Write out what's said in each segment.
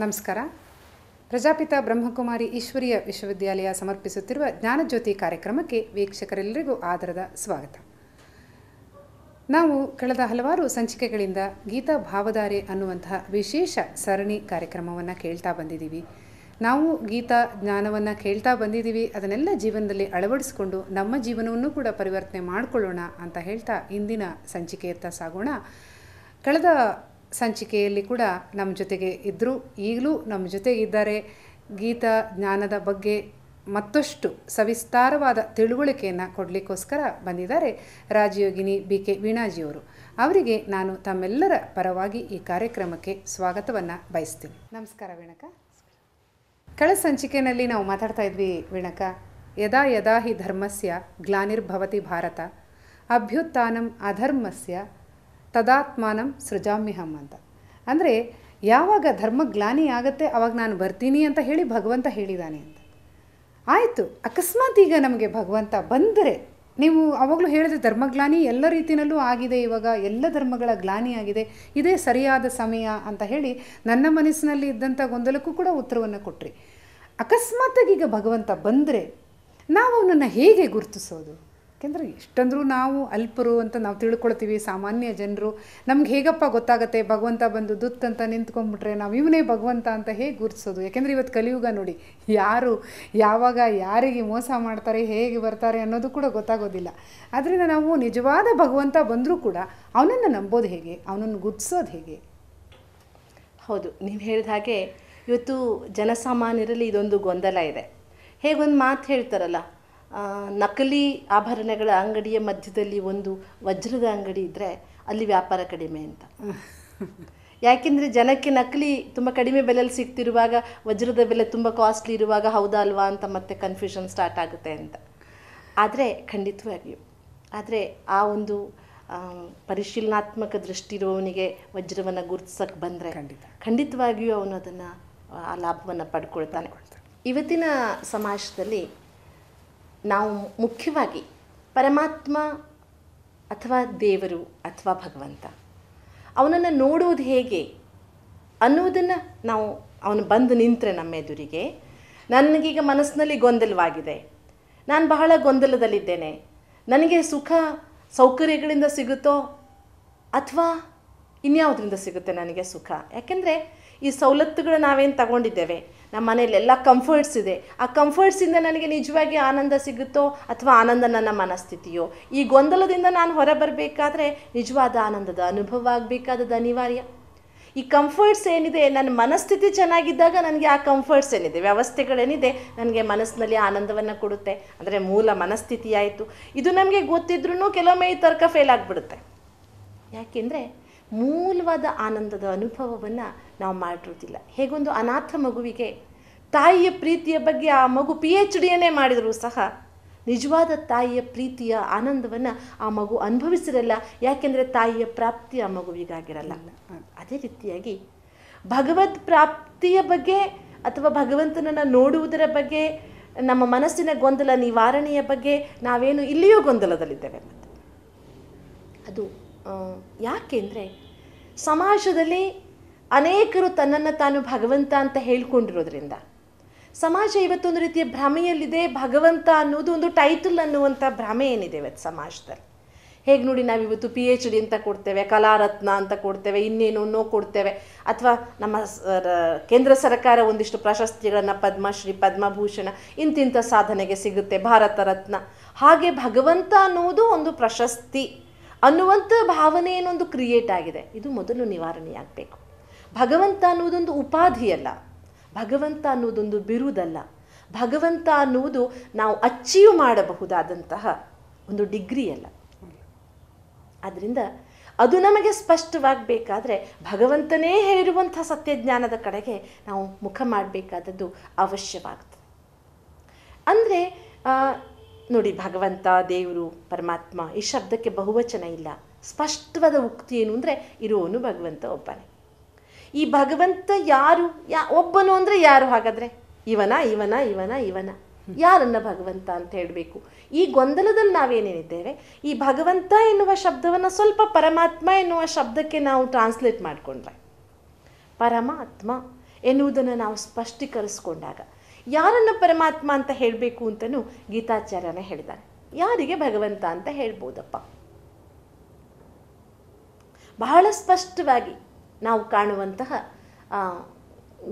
ನಮಸ್ಕಾರ. ಪ್ರಜಾಪಿತ ಬ್ರಹ್ಮಕುಮಾರಿ ಈಶ್ವರೀಯ ವಿಶ್ವವಿದ್ಯಾಲಯ ಸಮರ್ಪಿಸುತ್ತಿರುವ ಜ್ಞಾನಜ್ಯೋತಿ ಕಾರ್ಯಕ್ರಮಕ್ಕೆ ವೀಕ್ಷಕರೆಲ್ಲರಿಗೂ ಆದರದ ಸ್ವಾಗತ. ನಾವು ಕಳೆದ ಹಲವಾರು ಸಂಚಿಕೆಗಳಿಂದ ಗೀತಾ ಭಾವಧಾರೆ ಅನ್ನುವಂತಹ ವಿಶೇಷ ಸರಣಿ ಕಾರ್ಯಕ್ರಮವನ್ನು ಕೇಳ್ತಾ ಬಂದಿದ್ದೀವಿ. ನಾವು ಗೀತಾ ಜ್ಞಾನವನ್ನು ಕೇಳ್ತಾ ಬಂದಿದ್ದೀವಿ, ಅದನ್ನೆಲ್ಲ ಜೀವನದಲ್ಲಿ ಅಳವಡಿಸ್ಕೊಂಡು ನಮ್ಮ ಜೀವನವನ್ನು ಕೂಡ ಪರಿವರ್ತನೆ ಮಾಡಿಕೊಳ್ಳೋಣ ಅಂತ ಹೇಳ್ತಾ ಇಂದಿನ ಸಂಚಿಕೆಯತ್ತ ಸಾಗೋಣ. ಕಳೆದ ಸಂಚಿಕೆಯಲ್ಲಿ ಕೂಡ ನಮ್ಮ ಜೊತೆಗೆ ಇದ್ದರು, ಈಗಲೂ ನಮ್ಮ ಜೊತೆಗಿದ್ದಾರೆ. ಗೀತಾ ಜ್ಞಾನದ ಬಗ್ಗೆ ಮತ್ತಷ್ಟು ಸವಿಸ್ತಾರವಾದ ತಿಳುವಳಿಕೆಯನ್ನು ಕೊಡಲಿಕ್ಕೋಸ್ಕರ ಬಂದಿದ್ದಾರೆ ರಾಜಯೋಗಿನಿ BK ವೀಣಾಜಿಯವರು. ಅವರಿಗೆ ನಾನು ತಮ್ಮೆಲ್ಲರ ಪರವಾಗಿ ಈ ಕಾರ್ಯಕ್ರಮಕ್ಕೆ ಸ್ವಾಗತವನ್ನು ಬಯಸ್ತೀನಿ. ನಮಸ್ಕಾರ ವೀಣಕ್ಕ. ಕಳೆದ ಸಂಚಿಕೆಯಲ್ಲಿ ನಾವು ಮಾತಾಡ್ತಾ ಇದ್ವಿ ವೀಣಕ್ಕ, ಯದಾ ಯದಾ ಹಿ ಧರ್ಮಸ್ಯ ಗ್ಲಾನಿರ್ಭವತಿ ಭಾರತ ಅಭ್ಯುತ್ಥಾನಂ ಅಧರ್ಮಸ್ಯ ತದಾತ್ಮಾನಂ ಸೃಜಾಮ್ಯಹಂ ಅಂತ. ಅಂದರೆ ಯಾವಾಗ ಧರ್ಮ ಗ್ಲಾನಿ ಆಗುತ್ತೆ ಆವಾಗ ನಾನು ಬರ್ತೀನಿ ಅಂತ ಹೇಳಿ ಭಗವಂತ ಹೇಳಿದ್ದಾನೆ ಅಂತ. ಆಯಿತು, ಅಕಸ್ಮಾತ್ ಈಗ ನಮಗೆ ಭಗವಂತ ಬಂದರೆ, ನೀವು ಆವಾಗಲೂ ಹೇಳಿದ್ರೆ ಧರ್ಮಗ್ಲಾನಿ ಎಲ್ಲ ರೀತಿಯಲ್ಲೂ ಆಗಿದೆ, ಇವಾಗ ಎಲ್ಲ ಧರ್ಮಗಳ ಗ್ಲಾನಿ ಆಗಿದೆ, ಇದೇ ಸರಿಯಾದ ಸಮಯ ಅಂತ ಹೇಳಿ ನನ್ನ ಮನಸ್ಸಿನಲ್ಲಿ ಇದ್ದಂಥ ಗೊಂದಲಕ್ಕೂ ಕೂಡ ಉತ್ತರವನ್ನು ಕೊಟ್ರಿ. ಅಕಸ್ಮಾತಾಗಿ ಈಗ ಭಗವಂತ ಬಂದರೆ ನಾವು ಅವನನ್ನು ಹೇಗೆ ಗುರುತಿಸೋದು? ಯಾಕೆಂದರೆ ಎಷ್ಟಂದ್ರೂ ನಾವು ಅಲ್ಪರು ಅಂತ ನಾವು ತಿಳ್ಕೊಳ್ತೀವಿ, ಸಾಮಾನ್ಯ ಜನರು. ನಮ್ಗೆ ಹೇಗಪ್ಪ ಗೊತ್ತಾಗುತ್ತೆ ಭಗವಂತ ಬಂದು ದುತ್ ಅಂತ ನಿಂತ್ಕೊಂಡ್ಬಿಟ್ರೆ ನಾವು ಇವನೇ ಭಗವಂತ ಅಂತ ಹೇಗೆ ಗುರುತಿಸೋದು? ಯಾಕೆಂದರೆ ಇವತ್ತು ಕಲಿಯುಗ ನೋಡಿ, ಯಾರು ಯಾವಾಗ ಯಾರಿಗೆ ಮೋಸ ಮಾಡ್ತಾರೆ, ಹೇಗೆ ಬರ್ತಾರೆ ಅನ್ನೋದು ಕೂಡ ಗೊತ್ತಾಗೋದಿಲ್ಲ. ಆದ್ದರಿಂದ ನಾವು ನಿಜವಾದ ಭಗವಂತ ಬಂದರೂ ಕೂಡ ಅವನನ್ನು ನಂಬೋದು ಹೇಗೆ, ಅವನನ್ನು ಗುರುತಿಸೋದು ಹೇಗೆ? ಹೌದು, ನೀವು ಹೇಳಿದ ಹಾಗೆ ಇವತ್ತು ಜನಸಾಮಾನ್ಯರಲ್ಲಿ ಇದೊಂದು ಗೊಂದಲ ಇದೆ. ಹೇಗೊಂದು ಮಾತು ಹೇಳ್ತಾರಲ್ಲ, ನಕಲಿ ಆಭರಣಗಳ ಅಂಗಡಿಯ ಮಧ್ಯದಲ್ಲಿ ಒಂದು ವಜ್ರದ ಅಂಗಡಿ ಇದ್ದರೆ ಅಲ್ಲಿ ವ್ಯಾಪಾರ ಕಡಿಮೆ ಅಂತ. ಯಾಕೆಂದರೆ ಜನಕ್ಕೆ ನಕಲಿ ತುಂಬ ಕಡಿಮೆ ಬೆಲೆಯಲ್ಲಿ ಸಿಗ್ತಿರುವಾಗ ವಜ್ರದ ಬೆಲೆ ತುಂಬ ಕಾಸ್ಟ್ಲಿ ಇರುವಾಗ ಹೌದಾ ಅಲ್ವಾ ಅಂತ ಮತ್ತೆ ಕನ್ಫ್ಯೂಷನ್ ಸ್ಟಾರ್ಟ್ ಆಗುತ್ತೆ ಅಂತ. ಆದರೆ ಖಂಡಿತವಾಗಿಯೂ ಆ ಒಂದು ಪರಿಶೀಲನಾತ್ಮಕ ದೃಷ್ಟಿ ಇರೋವನಿಗೆ ವಜ್ರವನ್ನು ಗುರುತಿಸೋಕ್ಕೆ ಬಂದರೆ ಖಂಡಿತವಾಗಿಯೂ ಅವನು ಅದನ್ನು ಆ ಲಾಭವನ್ನು ಪಡ್ಕೊಳ್ತಾನೆ. ಇವತ್ತಿನ ಸಮಾಜದಲ್ಲಿ ನಾವು ಮುಖ್ಯವಾಗಿ ಪರಮಾತ್ಮ ಅಥವಾ ದೇವರು ಅಥವಾ ಭಗವಂತ ಅವನನ್ನು ನೋಡುವುದು ಹೇಗೆ ಅನ್ನೋದನ್ನು ನಾವು ಅವನು ಬಂದು ನಿಂತರೆ ನಮ್ಮ ಎದುರಿಗೆ, ನನಗೀಗ ಮನಸ್ಸಿನಲ್ಲಿ ಗೊಂದಲವಾಗಿದೆ, ನಾನು ಬಹಳ ಗೊಂದಲದಲ್ಲಿದ್ದೇನೆ, ನನಗೆ ಸುಖ ಸೌಕರ್ಯಗಳಿಂದ ಸಿಗುತ್ತೋ ಅಥವಾ ಇನ್ಯಾವುದರಿಂದ ಸಿಗುತ್ತೆ ನನಗೆ ಸುಖ? ಯಾಕೆಂದರೆ ಈ ಸವಲತ್ತುಗಳು ನಾವೇನು ತಗೊಂಡಿದ್ದೇವೆ, ನಮ್ಮ ಮನೇಲಿ ಎಲ್ಲ ಕಂಫರ್ಟ್ಸ್ ಇದೆ, ಆ ಕಂಫರ್ಟ್ಸಿಂದ ನನಗೆ ನಿಜವಾಗಿ ಆನಂದ ಸಿಗುತ್ತೋ ಅಥವಾ ಆನಂದ ನನ್ನ ಮನಸ್ಥಿತಿಯೋ? ಈ ಗೊಂದಲದಿಂದ ನಾನು ಹೊರ ಬರಬೇಕಾದ್ರೆ ನಿಜವಾದ ಆನಂದದ ಅನುಭವ ಆಗಬೇಕಾದದ್ದು ಅನಿವಾರ್ಯ. ಈ ಕಂಫರ್ಟ್ಸ್ ಏನಿದೆ, ನನ್ನ ಮನಸ್ಥಿತಿ ಚೆನ್ನಾಗಿದ್ದಾಗ ನನಗೆ ಆ ಕಂಫರ್ಟ್ಸ್ ಏನಿದೆ, ವ್ಯವಸ್ಥೆಗಳೇನಿದೆ, ನನಗೆ ಮನಸ್ಸಿನಲ್ಲಿ ಆನಂದವನ್ನು ಕೊಡುತ್ತೆ. ಅಂದರೆ ಮೂಲ ಮನಸ್ಥಿತಿ ಆಯಿತು. ಇದು ನಮಗೆ ಗೊತ್ತಿದ್ರೂ ಕೆಲವೊಮ್ಮೆ ಈ ತರ್ಕ ಫೇಲ್ ಆಗಿಬಿಡುತ್ತೆ. ಯಾಕೆಂದರೆ ಮೂಲವಾದ ಆನಂದದ ಅನುಭವವನ್ನು ನಾವು ಮಾಡಿರೋದಿಲ್ಲ. ಹೇಗೊಂದು ಅನಾಥ ಮಗುವಿಗೆ ತಾಯಿಯ ಪ್ರೀತಿಯ ಬಗ್ಗೆ ಆ ಮಗು PhDಯನ್ನೇ ಮಾಡಿದರೂ ಸಹ ನಿಜವಾದ ತಾಯಿಯ ಪ್ರೀತಿಯ ಆನಂದವನ್ನು ಆ ಮಗು ಅನುಭವಿಸಿರಲ್ಲ. ಯಾಕೆಂದರೆ ತಾಯಿಯ ಪ್ರಾಪ್ತಿ ಆ ಮಗುವಿಗಾಗಿರಲ್ಲ. ಅದೇ ರೀತಿಯಾಗಿ ಭಗವದ್ ಪ್ರಾಪ್ತಿಯ ಬಗ್ಗೆ ಅಥವಾ ಭಗವಂತನನ್ನು ನೋಡುವುದರ ಬಗ್ಗೆ, ನಮ್ಮ ಮನಸ್ಸಿನ ಗೊಂದಲ ನಿವಾರಣೆಯ ಬಗ್ಗೆ ನಾವೇನು ಇಲ್ಲಿಯೂ ಗೊಂದಲದಲ್ಲಿದ್ದೇವೆ. ಮತ್ತು ಅದು ಯಾಕೆಂದರೆ ಸಮಾಜದಲ್ಲಿ ಅನೇಕರು ತನ್ನನ್ನು ತಾನು ಭಗವಂತ ಅಂತ ಹೇಳ್ಕೊಂಡಿರೋದ್ರಿಂದ ಸಮಾಜ ಇವತ್ತೊಂದು ರೀತಿಯ ಭ್ರಮೆಯಲ್ಲಿದೆ. ಭಗವಂತ ಅನ್ನೋದು ಒಂದು ಟೈಟಲ್ ಅನ್ನುವಂಥ ಭ್ರಮೆ ಏನಿದೆ ಇವತ್ತು ಸಮಾಜದಲ್ಲಿ. ಹೇಗೆ ನೋಡಿ, ನಾವಿವತ್ತು PhD ಅಂತ ಕೊಡ್ತೇವೆ, ಕಲಾರತ್ನ ಅಂತ ಕೊಡ್ತೇವೆ, ಇನ್ನೇನೋ ಕೊಡ್ತೇವೆ, ಅಥವಾ ನಮ್ಮ ಕೇಂದ್ರ ಸರ್ಕಾರ ಒಂದಿಷ್ಟು ಪ್ರಶಸ್ತಿಗಳನ್ನು ಪದ್ಮಶ್ರೀ, ಪದ್ಮಭೂಷಣ ಇಂತಿಂಥ ಸಾಧನೆಗೆ ಸಿಗುತ್ತೆ, ಭಾರತ ರತ್ನ. ಹಾಗೆ ಭಗವಂತ ಅನ್ನೋದು ಒಂದು ಪ್ರಶಸ್ತಿ ಅನ್ನುವಂಥ ಭಾವನೆ ಏನೊಂದು ಕ್ರಿಯೇಟ್ ಆಗಿದೆ. ಇದು ಮೊದಲು ನಿವಾರಣೆಯಾಗಬೇಕು. ಭಗವಂತ ಅನ್ನೋದೊಂದು ಉಪಾಧಿಯಲ್ಲ, ಭಗವಂತ ಅನ್ನೋದೊಂದು ಬಿರುದಲ್ಲ, ಭಗವಂತ ಅನ್ನುವುದು ನಾವು ಅಚೀವ್ ಮಾಡಬಹುದಾದಂತಹ ಒಂದು ಡಿಗ್ರಿ ಅಲ್ಲ. ಆದ್ದರಿಂದ ಅದು ನಮಗೆ ಸ್ಪಷ್ಟವಾಗಬೇಕಾದ್ರೆ ಭಗವಂತನೇ ಹೇಳಿರುವಂಥ ಸತ್ಯಜ್ಞಾನದ ಕಡೆಗೆ ನಾವು ಮುಖ ಮಾಡಬೇಕಾದದ್ದು ಅವಶ್ಯವಾಗ್ತದೆ. ಅಂದರೆ ನೋಡಿ, ಭಗವಂತ, ದೇವರು, ಪರಮಾತ್ಮ ಈ ಶಬ್ದಕ್ಕೆ ಬಹುವಚನ ಇಲ್ಲ. ಸ್ಪಷ್ಟವಾದ ಉಕ್ತಿ ಏನು ಅಂದರೆ ಇರುವವನು ಭಗವಂತ ಒಬ್ಬನೇ. ಈ ಭಗವಂತ ಯಾರು? ಒಬ್ಬನು ಅಂದರೆ ಯಾರು? ಹಾಗಾದರೆ ಇವನ ಇವನ ಇವನ ಇವನ ಯಾರನ್ನ ಭಗವಂತ ಅಂತ ಹೇಳಬೇಕು? ಈ ಗೊಂದಲದಲ್ಲಿ ನಾವೇನೇನಿದ್ದೇವೆ, ಈ ಭಗವಂತ ಎನ್ನುವ ಶಬ್ದವನ್ನು ಸ್ವಲ್ಪ ಪರಮಾತ್ಮ ಎನ್ನುವ ಶಬ್ದಕ್ಕೆ ನಾವು ಟ್ರಾನ್ಸ್ಲೇಟ್ ಮಾಡಿಕೊಂಡ್ರೆ, ಪರಮಾತ್ಮ ಎನ್ನುವುದನ್ನು ನಾವು ಸ್ಪಷ್ಟೀಕರಿಸ್ಕೊಂಡಾಗ ಯಾರನ್ನು ಪರಮಾತ್ಮ ಅಂತ ಹೇಳಬೇಕು ಅಂತಲೂ ಗೀತಾಚಾರ್ಯನೇ ಹೇಳಿದ್ದಾರೆ. ಯಾರಿಗೆ ಭಗವಂತ ಅಂತ ಹೇಳ್ಬೋದಪ್ಪ? ಬಹಳ ಸ್ಪಷ್ಟವಾಗಿ ನಾವು ಕಾಣುವಂತಹ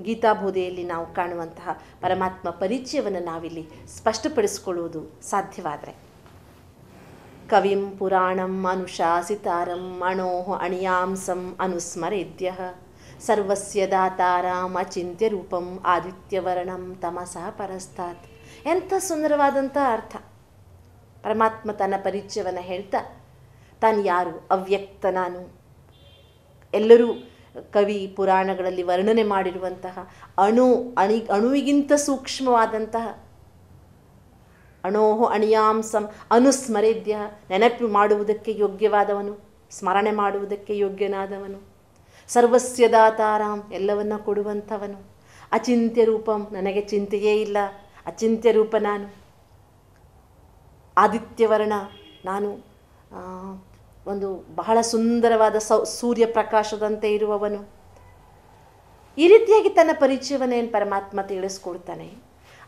ಗೀತಾಬೋಧೆಯಲ್ಲಿ ನಾವು ಕಾಣುವಂತಹ ಪರಮಾತ್ಮ ಪರಿಚಯವನ್ನು ನಾವಿಲ್ಲಿ ಸ್ಪಷ್ಟಪಡಿಸಿಕೊಳ್ಳುವುದು ಸಾಧ್ಯವಾದರೆ, ಕವಿಂ ಪುರಾಣಂ ಅನುಶಾಸಿತಾರಂ ಅಣೋಃ ಅಣಿಯಾಂಸಂ ಅನುಸ್ಮರೇದ್ಯ ಸರ್ವಸ್ಯ ದಾತಾರಾಂ ಅಚಿಂತ್ಯ ರೂಪಂ ಆದಿತ್ಯವರ್ಣಂ ತಮಸಃ ಪರಸ್ತಾತ್. ಎಂಥ ಸುಂದರವಾದಂಥ ಅರ್ಥ. ಪರಮಾತ್ಮ ತನ್ನ ಪರಿಚಯವನ್ನು ಹೇಳ್ತಾ ತಾನು ಯಾರು, ಅವ್ಯಕ್ತ ನಾನು, ಎಲ್ಲರೂ ಕವಿ ಪುರಾಣಗಳಲ್ಲಿ ವರ್ಣನೆ ಮಾಡಿರುವಂತಹ ಅಣುವಿಗಿಂತ ಸೂಕ್ಷ್ಮವಾದಂತಹ ಅಣೋಹೋ ಅಣಿಯಾಂಸಂ ಅನುಸ್ಮರೇದ್ಯ, ನೆನಪು ಮಾಡುವುದಕ್ಕೆ ಯೋಗ್ಯವಾದವನು, ಸ್ಮರಣೆ ಮಾಡುವುದಕ್ಕೆ ಯೋಗ್ಯನಾದವನು, ಸರ್ವಸ್ಯ ದಾತಾರಾಮ್, ಎಲ್ಲವನ್ನ ಕೊಡುವಂಥವನು, ಅಚಿಂತ್ಯ ರೂಪಂ, ನನಗೆ ಚಿಂತೆಯೇ ಇಲ್ಲ, ಅಚಿಂತ್ಯ ರೂಪ ನಾನು, ಆದಿತ್ಯವರ್ಣ, ನಾನು ಒಂದು ಬಹಳ ಸುಂದರವಾದ ಸೂರ್ಯ ಪ್ರಕಾಶದಂತೆ ಇರುವವನು. ಈ ರೀತಿಯಾಗಿ ತನ್ನ ಪರಿಚಯವನ್ನು ಏನು ಪರಮಾತ್ಮ ತಿಳಿಸ್ಕೊಡ್ತಾನೆ,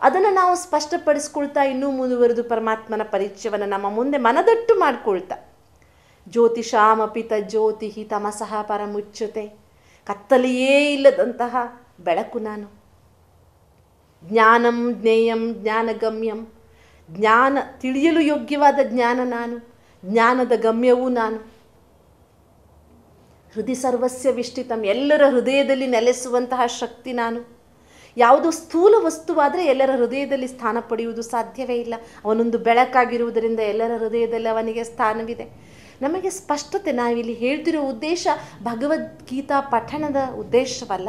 ಅದನ್ನು ನಾವು ಸ್ಪಷ್ಟಪಡಿಸ್ಕೊಳ್ತಾ ಇನ್ನೂ ಮುಂದುವರೆದು ಪರಮಾತ್ಮನ ಪರಿಚಯವನ್ನು ನಮ್ಮ ಮುಂದೆ ಮನದಟ್ಟು ಮಾಡಿಕೊಳ್ತಾ, ಜ್ಯೋತಿಷಾಮಪಿ ತಜ್ಯೋತಿ ತಮಸಃ ಪರಮುಚ್ಯತೆ, ಕತ್ತಲೆಯೇ ಇಲ್ಲದಂತಹ ಬೆಳಕು ನಾನು, ಜ್ಞಾನಂ ಜ್ಞೇಯಂ ಜ್ಞಾನಗಮ್ಯಂ, ಜ್ಞಾನ ತಿಳಿಯಲು ಯೋಗ್ಯವಾದ ಜ್ಞಾನ ನಾನು, ಜ್ಞಾನದ ಗಮ್ಯವೂ ನಾನು, ಹೃದಯ ಸರ್ವಸ್ಯ ವಿಷ್ಟಿತಂ, ಎಲ್ಲರ ಹೃದಯದಲ್ಲಿ ನೆಲೆಸುವಂತಹ ಶಕ್ತಿ ನಾನು. ಯಾವುದು ಸ್ಥೂಲ ವಸ್ತುವಾದರೆ ಎಲ್ಲರ ಹೃದಯದಲ್ಲಿ ಸ್ಥಾನ ಪಡೆಯುವುದು ಸಾಧ್ಯವೇ ಇಲ್ಲ. ಅವನೊಂದು ಬೆಳಕಾಗಿರುವುದರಿಂದ ಎಲ್ಲರ ಹೃದಯದಲ್ಲಿ ಅವನಿಗೆ ಸ್ಥಾನವಿದೆ. ನಮಗೆ ಸ್ಪಷ್ಟತೆ, ನಾವಿಲ್ಲಿ ಹೇಳ್ತಿರೋ ಉದ್ದೇಶ ಭಗವದ್ಗೀತಾ ಪಠಣದ ಉದ್ದೇಶವಲ್ಲ.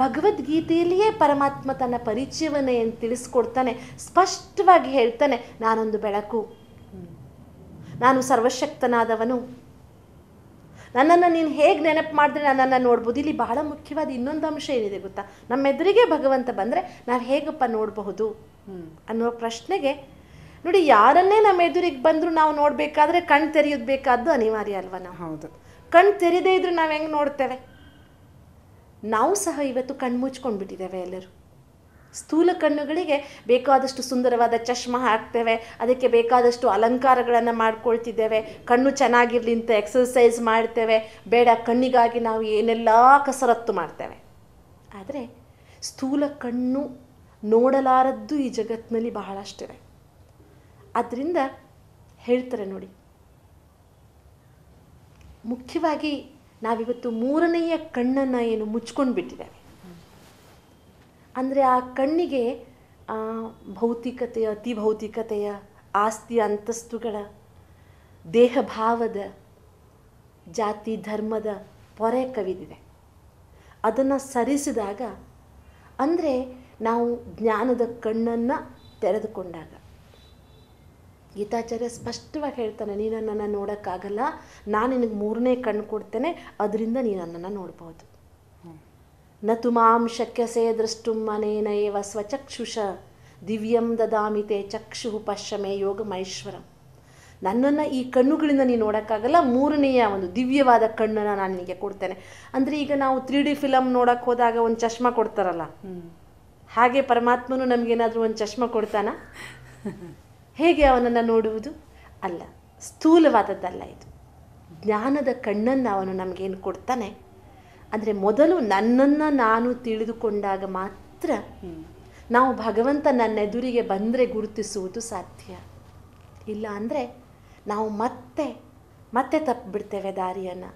ಭಗವದ್ಗೀತೆಯಲ್ಲಿಯೇ ಪರಮಾತ್ಮ ತನ್ನ ಪರಿಚಯವನ್ನು ಏನು ತಿಳಿಸ್ಕೊಡ್ತಾನೆ, ಸ್ಪಷ್ಟವಾಗಿ ಹೇಳ್ತಾನೆ, ನಾನೊಂದು ಬೆಳಕು, ನಾನು ಸರ್ವಶಕ್ತನಾದವನು, ನನ್ನನ್ನು ನೀನು ಹೇಗೆ ನೆನಪು ಮಾಡಿದ್ರೆ ನನ್ನನ್ನು ನೋಡ್ಬೋದು. ಇಲ್ಲಿ ಬಹಳ ಮುಖ್ಯವಾದ ಇನ್ನೊಂದು ಅಂಶ ಏನಿದೆ ಗೊತ್ತಾ, ನಮ್ಮೆದುರಿಗೆ ಭಗವಂತ ಬಂದರೆ ನಾವು ಹೇಗಪ್ಪ ನೋಡಬಹುದು ಅನ್ನುವ ಪ್ರಶ್ನೆಗೆ ನೋಡಿ, ಯಾರನ್ನೇ ನಮ್ಮ ಎದುರಿಗೆ ಬಂದರೂ ನಾವು ನೋಡಬೇಕಾದ್ರೆ ಕಣ್ಣು ತೆರೆಯೋದು ಬೇಕಾದ್ದು ಅನಿವಾರ್ಯ ಅಲ್ವಾ? ನಾವು ಹೌದು, ಕಣ್ಣು ತೆರೆದೇ ಇದ್ರೆ ನಾವು ಹೆಂಗೆ ನೋಡ್ತೇವೆ? ನಾವು ಸಹ ಇವತ್ತು ಕಣ್ಣು ಮುಚ್ಕೊಂಡು ಬಿಟ್ಟಿದ್ದೇವೆ ಎಲ್ಲರೂ. ಸ್ಥೂಲ ಕಣ್ಣುಗಳಿಗೆ ಬೇಕಾದಷ್ಟು ಸುಂದರವಾದ ಚಶ್ಮಾ ಹಾಕ್ತೇವೆ, ಅದಕ್ಕೆ ಬೇಕಾದಷ್ಟು ಅಲಂಕಾರಗಳನ್ನು ಮಾಡ್ಕೊಳ್ತಿದ್ದೇವೆ, ಕಣ್ಣು ಚೆನ್ನಾಗಿರಲಿ ಅಂತ ಎಕ್ಸರ್ಸೈಸ್ ಮಾಡ್ತೇವೆ, ಬೇಡ ಕಣ್ಣಿಗಾಗಿ ನಾವು ಏನೆಲ್ಲ ಕಸರತ್ತು ಮಾಡ್ತೇವೆ. ಆದರೆ ಸ್ಥೂಲ ಕಣ್ಣು ನೋಡಲಾರದ್ದು ಈ ಜಗತ್ತಿನಲ್ಲಿ ಬಹಳಷ್ಟಿವೆ. ಆದ್ದರಿಂದ ಹೇಳ್ತಾರೆ ನೋಡಿ, ಮುಖ್ಯವಾಗಿ ನಾವಿವತ್ತು ಮೂರನೆಯ ಕಣ್ಣನ್ನು ಏನು ಮುಚ್ಕೊಂಡು ಬಿಟ್ಟಿದ್ದೇವೆ, ಅಂದರೆ ಆ ಕಣ್ಣಿಗೆ ಭೌತಿಕತೆಯ, ಅತಿ ಭೌತಿಕತೆಯ, ಆಸ್ತಿ ಅಂತಸ್ತುಗಳ, ದೇಹಭಾವದ, ಜಾತಿ ಧರ್ಮದ ಪೊರೆ ಕವಿದಿದೆ. ಅದನ್ನು ಸರಿಸಿದಾಗ, ಅಂದರೆ ನಾವು ಜ್ಞಾನದ ಕಣ್ಣನ್ನು ತೆರೆದುಕೊಂಡಾಗ, ಗೀತಾಚಾರ್ಯ ಸ್ಪಷ್ಟವಾಗಿ ಹೇಳ್ತಾನೆ, ನೀನು ನನ್ನನ್ನು ನೋಡೋಕ್ಕಾಗಲ್ಲ, ನಾನು ನಿನಗೆ ಮೂರನೇ ಕಣ್ಣು ಕೊಡ್ತೇನೆ, ಅದರಿಂದ ನೀನು ನನ್ನನ್ನು ನೋಡ್ಬೋದು. ನ ತು ಮಾಂ ಶಕ್ಯಸೇ ದ್ರಷ್ಟುಂ ಅನೇನ ಏವ ಸ್ವಚಕ್ಷುಷ ದಿವ್ಯಂ ದದಾಮಿತೆ ಚಕ್ಷು ಪಶ್ಯಮೇ ಯೋಗಮೈಶ್ವರಂ. ನನ್ನನ್ನು ಈ ಕಣ್ಣುಗಳಿಂದ ನೀನು ನೋಡೋಕ್ಕಾಗಲ್ಲ, ಮೂರನೆಯ ಒಂದು ದಿವ್ಯವಾದ ಕಣ್ಣನ್ನು ನಾನು ನಿನಗೆ ಕೊಡ್ತೇನೆ. ಅಂದರೆ ಈಗ ನಾವು 3D ಫಿಲಮ್ ನೋಡೋಕ್ಕೆ ಹೋದಾಗ ಒಂದು ಚಶ್ಮಾ ಕೊಡ್ತಾರಲ್ಲ, ಹಾಗೆ ಪರಮಾತ್ಮನು ನಮಗೇನಾದರೂ ಒಂದು ಚಶ್ಮಾ ಕೊಡ್ತಾನ? ಹೇಗೆ ಅವನನ್ನು ನೋಡುವುದು? ಅಲ್ಲ, ಸ್ಥೂಲವಾದದ್ದಲ್ಲ ಇದು. ಜ್ಞಾನದ ಕಣ್ಣನ್ನು ಅವನು ನಮಗೇನು ಕೊಡ್ತಾನೆ ಅಂದರೆ, ಮೊದಲು ನನ್ನನ್ನು ನಾನು ತಿಳಿದುಕೊಂಡಾಗ ಮಾತ್ರ ನಾವು ಭಗವಂತ ನನ್ನ ಎದುರಿಗೆ ಬಂದರೆ ಗುರುತಿಸುವುದು ಸಾಧ್ಯ. ಇಲ್ಲ ಅಂದರೆ ನಾವು ಮತ್ತೆ ತಪ್ಪಿಬಿಡ್ತೇವೆ ದಾರಿಯನ್ನು,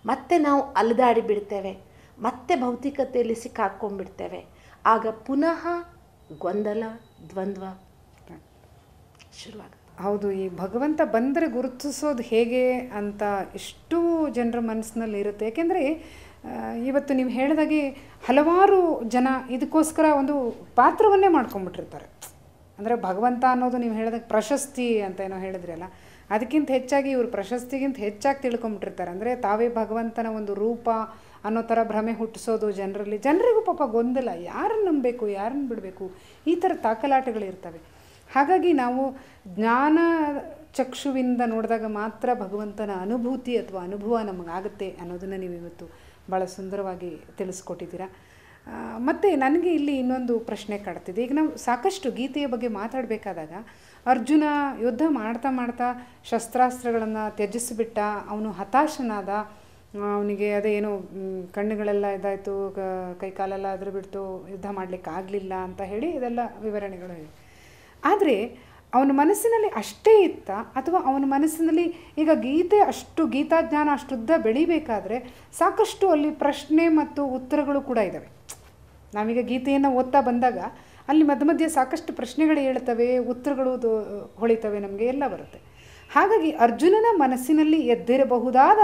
ಮತ್ತೆ ನಾವು ಅಲೆದಾಡಿ ಬಿಡ್ತೇವೆ, ಮತ್ತೆ ಭೌತಿಕತೆಯಲ್ಲಿ ಸಿಕ್ಕಾಕ್ಕೊಂಡ್ಬಿಡ್ತೇವೆ. ಆಗ ಪುನಃ ಗೊಂದಲ, ದ್ವಂದ್ವ ಶುರುವಾಗುತ್ತೆ. ಹೌದು, ಈ ಭಗವಂತ ಬಂದರೆ ಗುರುತಿಸೋದು ಹೇಗೆ ಅಂತ ಎಷ್ಟು ಜನರ ಮನಸ್ಸಿನಲ್ಲಿ ಇರುತ್ತೆ. ಏಕೆಂದರೆ ಇವತ್ತು ನೀವು ಹೇಳಿದಾಗೆ ಹಲವಾರು ಜನ ಇದಕ್ಕೋಸ್ಕರ ಒಂದು ಪಾತ್ರವನ್ನೇ ಮಾಡ್ಕೊಂಡ್ಬಿಟ್ಟಿರ್ತಾರೆ. ಅಂದರೆ ಭಗವಂತ ಅನ್ನೋದು ನೀವು ಹೇಳಿದಾಗ ಪ್ರಶಸ್ತಿ ಅಂತ ಏನೋ ಹೇಳಿದ್ರಲ್ಲ, ಅದಕ್ಕಿಂತ ಹೆಚ್ಚಾಗಿ ಇವರು ಪ್ರಶಸ್ತಿಗಿಂತ ಹೆಚ್ಚಾಗಿ ತಿಳ್ಕೊಂಬಿಟ್ಟಿರ್ತಾರೆ. ಅಂದರೆ ತಾವೇ ಭಗವಂತನ ಒಂದು ರೂಪ ಅನ್ನೋ ಥರ ಭ್ರಮೆ ಹುಟ್ಟಿಸೋದು ಜನರಲ್ಲಿ. ಜನರಿಗೂ ಪಾಪ ಗೊಂದಲ, ಯಾರನ್ನು ನಂಬಬೇಕು, ಯಾರನ್ನು ಬಿಡಬೇಕು, ಈ ಥರ ತಾಕಲಾಟಗಳಿರ್ತವೆ. ಹಾಗಾಗಿ ನಾವು ಜ್ಞಾನ ಚಕ್ಷುವಿಂದ ನೋಡಿದಾಗ ಮಾತ್ರ ಭಗವಂತನ ಅನುಭೂತಿ ಅಥವಾ ಅನುಭವ ನಮಗಾಗುತ್ತೆ ಅನ್ನೋದನ್ನು ನೀವು ಇವತ್ತು ಭಾಳ ಸುಂದರವಾಗಿ ತಿಳಿಸ್ಕೊಟ್ಟಿದ್ದೀರಾ. ಮತ್ತು ನನಗೆ ಇಲ್ಲಿ ಇನ್ನೊಂದು ಪ್ರಶ್ನೆ ಕಾಡ್ತಿದೆ. ಈಗ ನಾವು ಸಾಕಷ್ಟು ಗೀತೆಯ ಬಗ್ಗೆ ಮಾತಾಡಬೇಕಾದಾಗ ಅರ್ಜುನ ಯುದ್ಧ ಮಾಡ್ತಾ ಮಾಡ್ತಾ ಶಸ್ತ್ರಾಸ್ತ್ರಗಳನ್ನು ತ್ಯಜಿಸಿಬಿಟ್ಟ, ಅವನು ಹತಾಶನಾದ, ಅವನಿಗೆ ಅದೇ ಏನು ಕಣ್ಣುಗಳೆಲ್ಲ ಇದಾಯಿತು, ಕೈಕಾಲೆಲ್ಲ ಅದ್ರ ಬಿಡ್ತು, ಯುದ್ಧ ಮಾಡಲಿಕ್ಕೆ ಆಗಲಿಲ್ಲ ಅಂತ ಹೇಳಿ ಇದೆಲ್ಲ ವಿವರಣೆಗಳು ಇವೆ. ಆದರೆ ಅವನ ಮನಸ್ಸಿನಲ್ಲಿ ಅಷ್ಟೇ ಇತ್ತ, ಅಥವಾ ಅವನ ಮನಸ್ಸಿನಲ್ಲಿ ಈಗ ಗೀತೆ ಅಷ್ಟು ಗೀತಾಜ್ಞಾನ ಅಷ್ಟುದ್ದ ಬೆಳಿಬೇಕಾದ್ರೆ ಸಾಕಷ್ಟು ಅಲ್ಲಿ ಪ್ರಶ್ನೆ ಮತ್ತು ಉತ್ತರಗಳು ಕೂಡ ಇದ್ದಾವೆ. ನಾವೀಗ ಗೀತೆಯನ್ನು ಓದ್ತಾ ಬಂದಾಗ ಅಲ್ಲಿ ಮಧ್ಯ ಮಧ್ಯೆ ಸಾಕಷ್ಟು ಪ್ರಶ್ನೆಗಳು ಹೇಳ್ತವೆ, ಉತ್ತರಗಳು ಹೊಳಿತವೆ, ನಮಗೆ ಎಲ್ಲ ಬರುತ್ತೆ. ಹಾಗಾಗಿ ಅರ್ಜುನನ ಮನಸ್ಸಿನಲ್ಲಿ ಎದ್ದಿರಬಹುದಾದ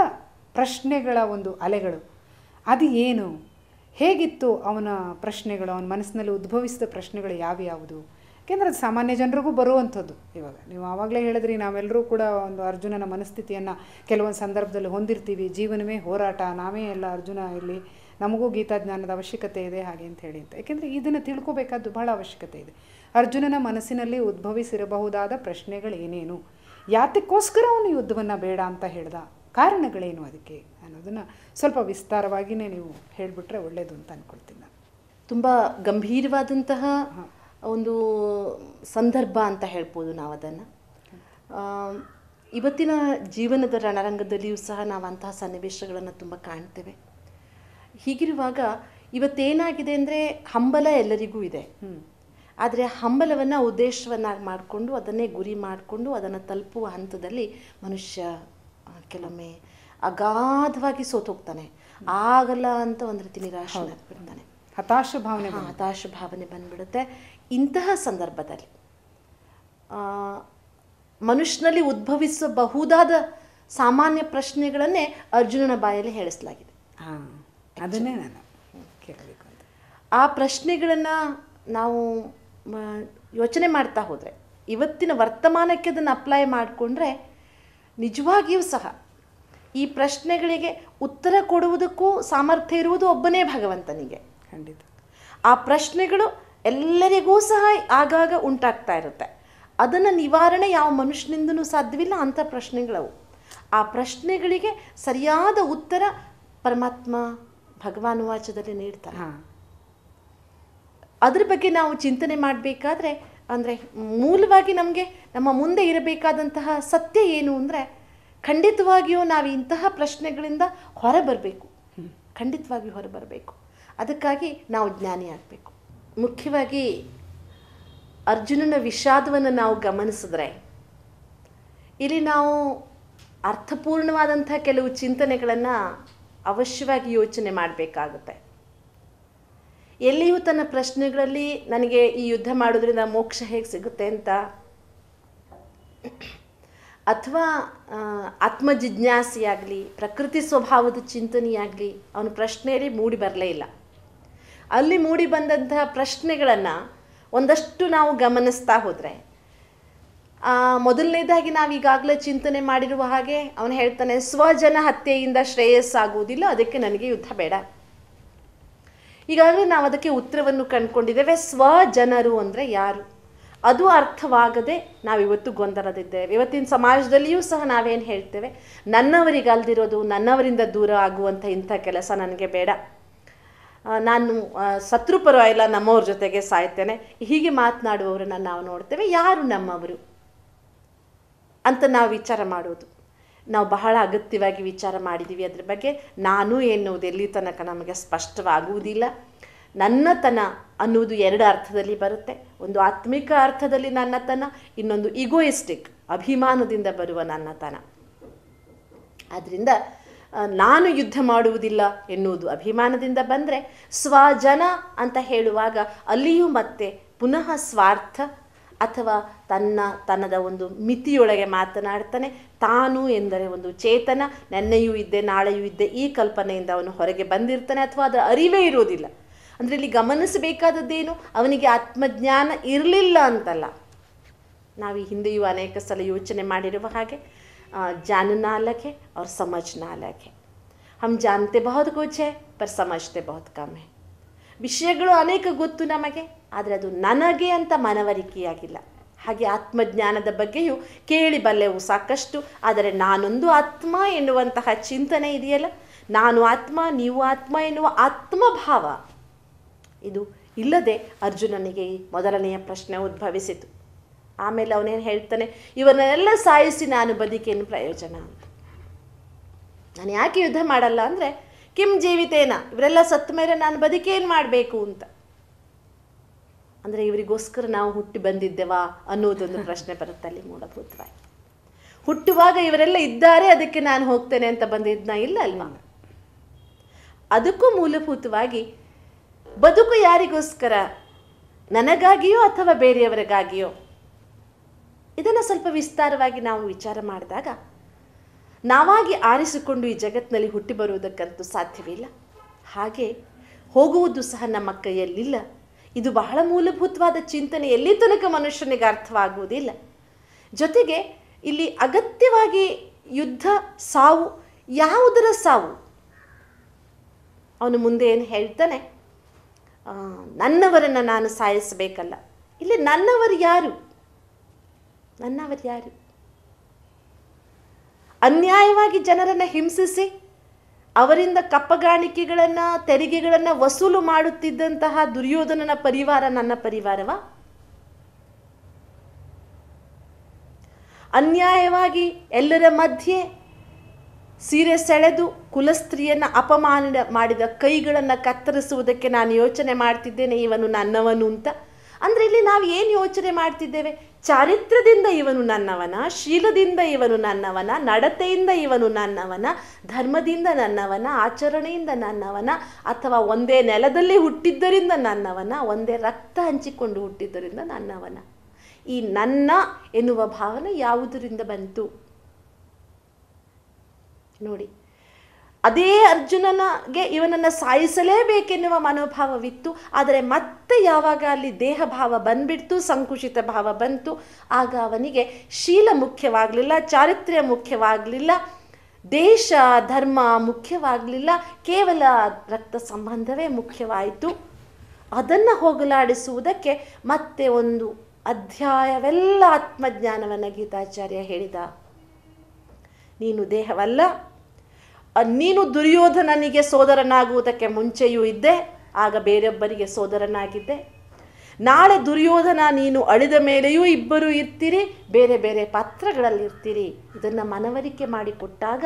ಪ್ರಶ್ನೆಗಳ ಒಂದು ಅಲೆಗಳು ಅದು ಏನು, ಹೇಗಿತ್ತು ಅವನ ಪ್ರಶ್ನೆಗಳು, ಅವನ ಮನಸ್ಸಿನಲ್ಲಿ ಉದ್ಭವಿಸಿದ ಪ್ರಶ್ನೆಗಳು ಯಾವ್ಯಾವುದು? ಯಾಕೆಂದರೆ ಅದು ಸಾಮಾನ್ಯ ಜನರಿಗೂ ಬರುವಂಥದ್ದು. ಇವಾಗ ನೀವು ಆವಾಗಲೇ ಹೇಳಿದ್ರಿ, ನಾವೆಲ್ಲರೂ ಕೂಡ ಒಂದು ಅರ್ಜುನನ ಮನಸ್ಥಿತಿಯನ್ನು ಕೆಲವೊಂದು ಸಂದರ್ಭದಲ್ಲಿ ಹೊಂದಿರ್ತೀವಿ. ಜೀವನವೇ ಹೋರಾಟ, ನಾವೇ ಎಲ್ಲ ಅರ್ಜುನ, ಇಲ್ಲಿ ನಮಗೂ ಗೀತಾಜ್ಞಾನದ ಅವಶ್ಯಕತೆ ಇದೆ ಹಾಗೆ ಅಂತ ಹೇಳಿ ಅಂತ. ಯಾಕೆಂದರೆ ಇದನ್ನು ತಿಳ್ಕೊಬೇಕಾದ್ದು ಬಹಳ ಅವಶ್ಯಕತೆ ಇದೆ. ಅರ್ಜುನನ ಮನಸ್ಸಿನಲ್ಲಿ ಉದ್ಭವಿಸಿರಬಹುದಾದ ಪ್ರಶ್ನೆಗಳೇನೇನು, ಯಾತಕ್ಕೋಸ್ಕರ ಅವನು ಯುದ್ಧವನ್ನು ಬೇಡ ಅಂತ ಹೇಳ್ದ, ಕಾರಣಗಳೇನು ಅದಕ್ಕೆ ಅನ್ನೋದನ್ನು ಸ್ವಲ್ಪ ವಿಸ್ತಾರವಾಗಿಯೇ ನೀವು ಹೇಳಿಬಿಟ್ರೆ ಒಳ್ಳೆಯದು ಅಂತ ಅಂದ್ಕೊಳ್ತೀನಿ ನಾನು. ತುಂಬ ಗಂಭೀರವಾದಂತಹ ಒಂದು ಸಂದರ್ಭ ಅಂತ ಹೇಳ್ಬೋದು ನಾವು ಅದನ್ನು. ಇವತ್ತಿನ ಜೀವನದ ರಣರಂಗದಲ್ಲಿಯೂ ಸಹ ನಾವು ಅಂತಹ ಸನ್ನಿವೇಶಗಳನ್ನು ತುಂಬ ಕಾಣ್ತೇವೆ. ಹೀಗಿರುವಾಗ ಇವತ್ತೇನಾಗಿದೆ ಅಂದರೆ ಹಂಬಲ ಎಲ್ಲರಿಗೂ ಇದೆ. ಆದರೆ ಹಂಬಲವನ್ನು ಉದ್ದೇಶವನ್ನಾಗಿ ಮಾಡಿಕೊಂಡು ಅದನ್ನೇ ಗುರಿ ಮಾಡಿಕೊಂಡು ಅದನ್ನು ತಲುಪುವ ಹಂತದಲ್ಲಿ ಮನುಷ್ಯ ಕೆಲವೊಮ್ಮೆ ಅಗಾಧವಾಗಿ ಸೋತೋಗ್ತಾನೆ. ಆಗಲ್ಲ ಅಂತ ಒಂದು ರೀತಿ ನಿರಾಶನಾಗ್ಬಿಡ್ತಾನೆ, ಹತಾಶ ಭಾವನೆ ಬಂದ್ಬಿಡುತ್ತೆ. ಇಂತಹ ಸಂದರ್ಭದಲ್ಲಿ ಮನುಷ್ಯನಲ್ಲಿ ಉದ್ಭವಿಸಬಹುದಾದ ಸಾಮಾನ್ಯ ಪ್ರಶ್ನೆಗಳನ್ನೇ ಅರ್ಜುನನ ಬಾಯಲ್ಲಿ ಹೇಳಿಸಲಾಗಿದೆ. ಅದನ್ನೇ ನಾನು ಕೇಳಬೇಕು ಅಂತ. ಆ ಪ್ರಶ್ನೆಗಳನ್ನು ನಾವು ಯೋಚನೆ ಮಾಡ್ತಾ ಹೋದರೆ, ಇವತ್ತಿನ ವರ್ತಮಾನಕ್ಕೆ ಅದನ್ನು ಅಪ್ಲೈ ಮಾಡಿಕೊಂಡ್ರೆ ನಿಜವಾಗಿಯೂ ಸಹ ಈ ಪ್ರಶ್ನೆಗಳಿಗೆ ಉತ್ತರ ಕೊಡುವುದಕ್ಕೂ ಸಾಮರ್ಥ್ಯ ಇರುವುದು ಒಬ್ಬನೇ ಭಗವಂತನಿಗೆ. ಖಂಡಿತ. ಆ ಪ್ರಶ್ನೆಗಳು ಎಲ್ಲರಿಗೂ ಸಹ ಆಗಾಗ ಉಂಟಾಗ್ತಾ ಇರುತ್ತೆ. ಅದನ್ನು ನಿವಾರಣೆ ಯಾವ ಮನುಷ್ಯನಿಂದನೂ ಸಾಧ್ಯವಿಲ್ಲ. ಅಂಥ ಪ್ರಶ್ನೆಗಳವು. ಆ ಪ್ರಶ್ನೆಗಳಿಗೆ ಸರಿಯಾದ ಉತ್ತರ ಪರಮಾತ್ಮ ಭಗವಾನ್ ವಾಚದಲ್ಲಿ ನೀಡ್ತಾರೆ. ಅದ್ರ ಬಗ್ಗೆ ನಾವು ಚಿಂತನೆ ಮಾಡಬೇಕಾದ್ರೆ, ಅಂದರೆ ಮೂಲವಾಗಿ ನಮಗೆ ನಮ್ಮ ಮುಂದೆ ಇರಬೇಕಾದಂತಹ ಸತ್ಯ ಏನು ಅಂದರೆ, ಖಂಡಿತವಾಗಿಯೂ ನಾವು ಇಂತಹ ಪ್ರಶ್ನೆಗಳಿಂದ ಹೊರಬರಬೇಕು, ಖಂಡಿತವಾಗಿಯೂ ಹೊರಬರಬೇಕು. ಅದಕ್ಕಾಗಿ ನಾವು ಜ್ಞಾನಿ ಆಗಬೇಕು. ಮುಖ್ಯವಾಗಿ ಅರ್ಜುನನ ವಿಷಾದವನ್ನು ನಾವು ಗಮನಿಸಿದ್ರೆ ಇಲ್ಲಿ ನಾವು ಅರ್ಥಪೂರ್ಣವಾದಂಥ ಕೆಲವು ಚಿಂತನೆಗಳನ್ನು ಅವಶ್ಯವಾಗಿ ಯೋಚನೆ ಮಾಡಬೇಕಾಗುತ್ತೆ. ಎಲ್ಲಿಯೂ ತನ್ನ ಪ್ರಶ್ನೆಗಳಲ್ಲಿ ನನಗೆ ಈ ಯುದ್ಧ ಮಾಡೋದ್ರಿಂದ ಮೋಕ್ಷ ಹೇಗೆ ಸಿಗುತ್ತೆ ಅಂತ, ಅಥವಾ ಆತ್ಮಜಿಜ್ಞಾಸೆಯಾಗಲಿ ಪ್ರಕೃತಿ ಸ್ವಭಾವದ ಚಿಂತನೆಯಾಗಲಿ ಅವನ ಪ್ರಶ್ನೆಯಲ್ಲಿ ಮೂಡಿ ಬರಲೇ ಇಲ್ಲ. ಅಲ್ಲಿ ಮೂಡಿ ಬಂದಂತಹ ಪ್ರಶ್ನೆಗಳನ್ನು ಒಂದಷ್ಟು ನಾವು ಗಮನಿಸ್ತಾ ಹೋದರೆ, ಮೊದಲನೇದಾಗಿ ನಾವು ಈಗಾಗಲೇ ಚಿಂತನೆ ಮಾಡಿರುವ ಹಾಗೆ ಅವನು ಹೇಳ್ತಾನೆ, ಸ್ವಜನ ಹತ್ಯೆಯಿಂದ ಶ್ರೇಯಸ್ಸಾಗುವುದಿಲ್ಲ, ಅದಕ್ಕೆ ನನಗೆ ಯುದ್ಧ ಬೇಡ. ಈಗಾಗಲೇ ನಾವು ಅದಕ್ಕೆ ಉತ್ತರವನ್ನು ಕಂಡುಕೊಂಡಿದ್ದೇವೆ. ಸ್ವಜನರು ಅಂದರೆ ಯಾರು, ಅದು ಅರ್ಥವಾಗದೆ ನಾವಿವತ್ತು ಗೊಂದಲದಿದ್ದೇವೆ. ಇವತ್ತಿನ ಸಮಾಜದಲ್ಲಿಯೂ ಸಹ ನಾವೇನು ಹೇಳ್ತೇವೆ, ನನ್ನವರಿಗಲ್ದಿರೋದು, ನನ್ನವರಿಂದ ದೂರ ಆಗುವಂಥ ಇಂಥ ಕೆಲಸ ನನಗೆ ಬೇಡ, ನಾನು ಸತ್ರು ಪರವಾಗಿಲ್ಲ, ನಮ್ಮವ್ರ ಜೊತೆಗೆ ಸಾಯ್ತೇನೆ, ಹೀಗೆ ಮಾತನಾಡುವವರನ್ನು ನಾವು ನೋಡ್ತೇವೆ. ಯಾರು ನಮ್ಮವರು ಅಂತ ನಾವು ವಿಚಾರ ಮಾಡೋದು ನಾವು ಬಹಳ ಅಗತ್ಯವಾಗಿ ವಿಚಾರ ಮಾಡಿದ್ದೀವಿ. ಅದ್ರ ಬಗ್ಗೆ ನಾನು ಎನ್ನುವುದು ಎಲ್ಲಿ ತನಕ ನಮಗೆ ಸ್ಪಷ್ಟವಾಗುವುದಿಲ್ಲ. ನನ್ನತನ ಅನ್ನುವುದು ಎರಡು ಅರ್ಥದಲ್ಲಿ ಬರುತ್ತೆ. ಒಂದು ಆತ್ಮಿಕ ಅರ್ಥದಲ್ಲಿ ನನ್ನತನ, ಇನ್ನೊಂದು ಈಗೋಯಿಸ್ಟಿಕ್ ಅಭಿಮಾನದಿಂದ ಬರುವ ನನ್ನತನ. ಆದ್ದರಿಂದ ನಾನು ಯುದ್ಧ ಮಾಡುವುದಿಲ್ಲ ಎನ್ನುವುದು ಅಭಿಮಾನದಿಂದ ಬಂದರೆ, ಸ್ವಜನ ಅಂತ ಹೇಳುವಾಗ ಅಲ್ಲಿಯೂ ಮತ್ತೆ ಪುನಃ ಸ್ವಾರ್ಥ ಅಥವಾ ತನ್ನದ ಒಂದು ಮಿತಿಯೊಳಗೆ ಮಾತನಾಡ್ತಾನೆ. ತಾನು ಎಂದರೆ ಒಂದು ಚೇತನ, ನೆನ್ನೆಯೂ ಇದ್ದೆ ನಾಳೆಯೂ ಇದ್ದೆ ಈ ಕಲ್ಪನೆಯಿಂದ ಅವನು ಹೊರಗೆ ಬಂದಿರ್ತಾನೆ, ಅಥವಾ ಅದರ ಅರಿವೇ ಇರೋದಿಲ್ಲ. ಅಂದರೆ ಇಲ್ಲಿ ಗಮನಿಸಬೇಕಾದದ್ದೇನು, ಅವನಿಗೆ ಆತ್ಮಜ್ಞಾನ ಇರಲಿಲ್ಲ ಅಂತಲ್ಲ. ನಾವು ಈ ಹಿಂದೆಯೂ ಅನೇಕ ಸಲ ಯೋಚನೆ ಮಾಡಿರುವ ಹಾಗೆ, जानना अलग है और समझना अलग है. हम जानते बहुत कुछ है पर समझते बहुत कम है. ವಿಷಯಗಳು ಅನೇಕ ಗೊತ್ತು ನಮಗೆ, ಆದರೆ ಅದು ನನಗೆ ಅಂತ ಮನವರಿಕೆಯಾಗಿಲ್ಲ. ಹಾಗೆ ಆತ್ಮಜ್ಞಾನದ ಬಗ್ಗೆಯೂ ಕೇಳಿ ಬಲ್ಲೆವು ಸಾಕಷ್ಟು, ಆದರೆ ನಾನೊಂದು ಆತ್ಮ ಎನ್ನುವಂತಹ ಚಿಂತನೆ ಇದೆಯಲ್ಲ, ನಾನು ಆತ್ಮ ನೀವು ಆತ್ಮ ಎನ್ನುವ ಆತ್ಮಭಾವ ಇದು ಇಲ್ಲದೆ ಅರ್ಜುನನಿಗೆ ಈ ಮೊದಲನೆಯ ಪ್ರಶ್ನೆ ಉದ್ಭವಿಸಿತು. ಆಮೇಲೆ ಅವನೇನು ಹೇಳ್ತಾನೆ, ಇವರನ್ನೆಲ್ಲ ಸಾಯಿಸಿ ನಾನು ಬದುಕೇನು ಪ್ರಯೋಜನ ಅಂತ. ನಾನು ಯಾಕೆ ಯುದ್ಧ ಮಾಡಲ್ಲ ಅಂದರೆ ಕಿಂ ಜೀವಿತೇನ, ಇವರೆಲ್ಲ ಸತ್ತ ಮೇಲೆ ನಾನು ಬದುಕೇನು ಮಾಡಬೇಕು ಅಂತ. ಅಂದರೆ ಇವರಿಗೋಸ್ಕರ ನಾವು ಹುಟ್ಟಿ ಬಂದಿದ್ದೇವಾ ಅನ್ನೋದೊಂದು ಪ್ರಶ್ನೆ ಬರುತ್ತೆ ಅಲ್ಲಿ ಮೂಲಭೂತವಾಗಿ. ಹುಟ್ಟುವಾಗ ಇವರೆಲ್ಲ ಇದ್ದಾರೆ ಅದಕ್ಕೆ ನಾನು ಹೋಗ್ತೇನೆ ಅಂತ ಬಂದಿದ್ನ ಇಲ್ಲ ಅಲ್ವಾ. ಅದಕ್ಕೂ ಮೂಲಭೂತವಾಗಿ ಬದುಕು ಯಾರಿಗೋಸ್ಕರ, ನನಗಾಗಿಯೋ ಅಥವಾ ಬೇರೆಯವರಿಗಾಗಿಯೋ, ಇದನ್ನು ಸ್ವಲ್ಪ ವಿಸ್ತಾರವಾಗಿ ನಾವು ವಿಚಾರ ಮಾಡಿದಾಗ ನಾವಾಗಿ ಆರಿಸಿಕೊಂಡು ಈ ಜಗತ್ತಿನಲ್ಲಿ ಹುಟ್ಟಿ ಬರುವುದಕ್ಕಂತೂ ಸಾಧ್ಯವಿಲ್ಲ. ಹಾಗೆ ಹೋಗುವುದು ಸಹ ನಮ್ಮ ಕೈಯಲ್ಲಿಲ್ಲ. ಇದು ಬಹಳ ಮೂಲಭೂತವಾದ ಚಿಂತನೆ, ಎಲ್ಲಿ ತನಕ ಮನುಷ್ಯನಿಗೆ ಅರ್ಥವಾಗುವುದಿಲ್ಲ. ಜೊತೆಗೆ ಇಲ್ಲಿ ಅಗತ್ಯವಾಗಿ ಯುದ್ಧ, ಸಾವು, ಯಾವುದರ ಸಾವು? ಅವನು ಮುಂದೆ ಏನು ಹೇಳ್ತಾನೆ, ನನ್ನವರನ್ನು ನಾನು ಸಾಯಿಸಬೇಕಲ್ಲ. ಇಲ್ಲಿ ನನ್ನವರು ಯಾರು? ನನ್ನವರು ಯಾರು? ಅನ್ಯಾಯವಾಗಿ ಜನರನ್ನು ಹಿಂಸಿಸಿ ಅವರಿಂದ ಕಪ್ಪಗಾಣಿಕೆಗಳನ್ನು, ತೆರಿಗೆಗಳನ್ನು ವಸೂಲು ಮಾಡುತ್ತಿದ್ದಂತಹ ದುರ್ಯೋಧನನ ಪರಿವಾರ ನನ್ನ ಪರಿವಾರವಾ? ಅನ್ಯಾಯವಾಗಿ ಎಲ್ಲರ ಮಧ್ಯೆ ಸೀರೆ ಸೆಳೆದು ಕುಲಸ್ತ್ರೀಯನ್ನು ಅಪಮಾನ ಮಾಡಿದ ಕೈಗಳನ್ನು ಕತ್ತರಿಸುವುದಕ್ಕೆ ನಾನು ಯೋಚನೆ ಮಾಡ್ತಿದ್ದೇನೆ, ಇವನು ನನ್ನವನು ಅಂತ. ಅಂದರೆ ಇಲ್ಲಿ ನಾವು ಏನು ಯೋಚನೆ ಮಾಡ್ತಿದ್ದೇವೆ? ಚಾರಿತ್ರ್ಯದಿಂದ ಇವನು ನನ್ನವನ, ಶೀಲದಿಂದ ಇವನು ನನ್ನವನ, ನಡತೆಯಿಂದ ಇವನು ನನ್ನವನ, ಧರ್ಮದಿಂದ ನನ್ನವನ, ಆಚರಣೆಯಿಂದ ನನ್ನವನ, ಅಥವಾ ಒಂದೇ ನೆಲದಲ್ಲಿ ಹುಟ್ಟಿದ್ದರಿಂದ ನನ್ನವನ, ಒಂದೇ ರಕ್ತ ಹಂಚಿಕೊಂಡು ಹುಟ್ಟಿದ್ದರಿಂದ ನನ್ನವನ. ಈ ನನ್ನ ಎನ್ನುವ ಭಾವನೆ ಯಾವುದರಿಂದ ಬಂತು ನೋಡಿ. ಅದೇ ಅರ್ಜುನನಿಗೆ ಇವನನ್ನು ಸಾಯಿಸಲೇಬೇಕೆನ್ನುವ ಮನೋಭಾವವಿತ್ತು. ಆದರೆ ಮತ್ತೆ ಯಾವಾಗ ಅಲ್ಲಿ ದೇಹ ಭಾವ ಬಂದ್ಬಿಡ್ತು, ಸಂಕುಚಿತ ಭಾವ ಬಂತು, ಆಗ ಅವನಿಗೆ ಶೀಲ ಮುಖ್ಯವಾಗಲಿಲ್ಲ, ಚಾರಿತ್ರ್ಯ ಮುಖ್ಯವಾಗಲಿಲ್ಲ, ದೇಶ ಧರ್ಮ ಮುಖ್ಯವಾಗಲಿಲ್ಲ, ಕೇವಲ ರಕ್ತ ಸಂಬಂಧವೇ ಮುಖ್ಯವಾಯಿತು. ಅದನ್ನು ಹೋಗಲಾಡಿಸುವುದಕ್ಕೆ ಮತ್ತೆ ಒಂದು ಅಧ್ಯಾಯವೆಲ್ಲ ಆತ್ಮಜ್ಞಾನವನ್ನು ಗೀತಾಚಾರ್ಯ ಹೇಳಿದ. ನೀನು ದೇಹವಲ್ಲ, ನೀನು ದುರ್ಯೋಧನನಿಗೆ ಸೋದರನಾಗುವುದಕ್ಕೆ ಮುಂಚೆಯೂ ಇದ್ದೆ, ಆಗ ಬೇರೊಬ್ಬರಿಗೆ ಸೋದರನಾಗಿದ್ದೆ. ನಾಳೆ ದುರ್ಯೋಧನ ನೀನು ಅಳಿದ ಮೇಲೆಯೂ ಇಬ್ಬರು ಇರ್ತೀರಿ, ಬೇರೆ ಬೇರೆ ಪಾತ್ರಗಳಲ್ಲಿರ್ತೀರಿ. ಇದನ್ನು ಮನವರಿಕೆ ಮಾಡಿಕೊಟ್ಟಾಗ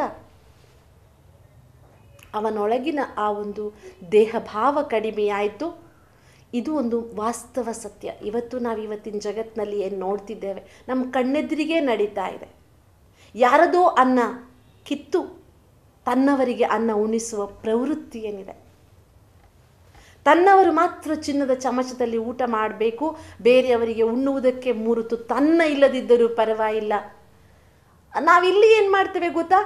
ಅವನೊಳಗಿನ ಆ ಒಂದು ದೇಹ ಭಾವ ಕಡಿಮೆಯಾಯಿತು. ಇದು ಒಂದು ವಾಸ್ತವ ಸತ್ಯ. ಇವತ್ತು ನಾವು ಇವತ್ತಿನ ಜಗತ್ತಿನಲ್ಲಿ ಏನು ನೋಡ್ತಿದ್ದೇವೆ, ನಮ್ಮ ಕಣ್ಣೆದುರಿಗೆ ನಡೀತಾ ಇದೆ. ಯಾರದೋ ಅನ್ನ ಕಿತ್ತು ತನ್ನವರಿಗೆ ಅನ್ನ ಉಣಿಸುವ ಪ್ರವೃತ್ತಿ ಏನಿದೆ. ತನ್ನವರು ಮಾತ್ರ ಚಿನ್ನದ ಚಮಚದಲ್ಲಿ ಊಟ ಮಾಡಬೇಕು, ಬೇರೆಯವರಿಗೆ ಉಣ್ಣುವುದಕ್ಕೆ 3 ತುತ್ತು ಅನ್ನ ಇಲ್ಲದಿದ್ದರೂ ಪರವಾಗಿಲ್ಲ. ನಾವಿಲ್ಲಿ ಏನು ಮಾಡ್ತೇವೆ ಗೊತ್ತಾ?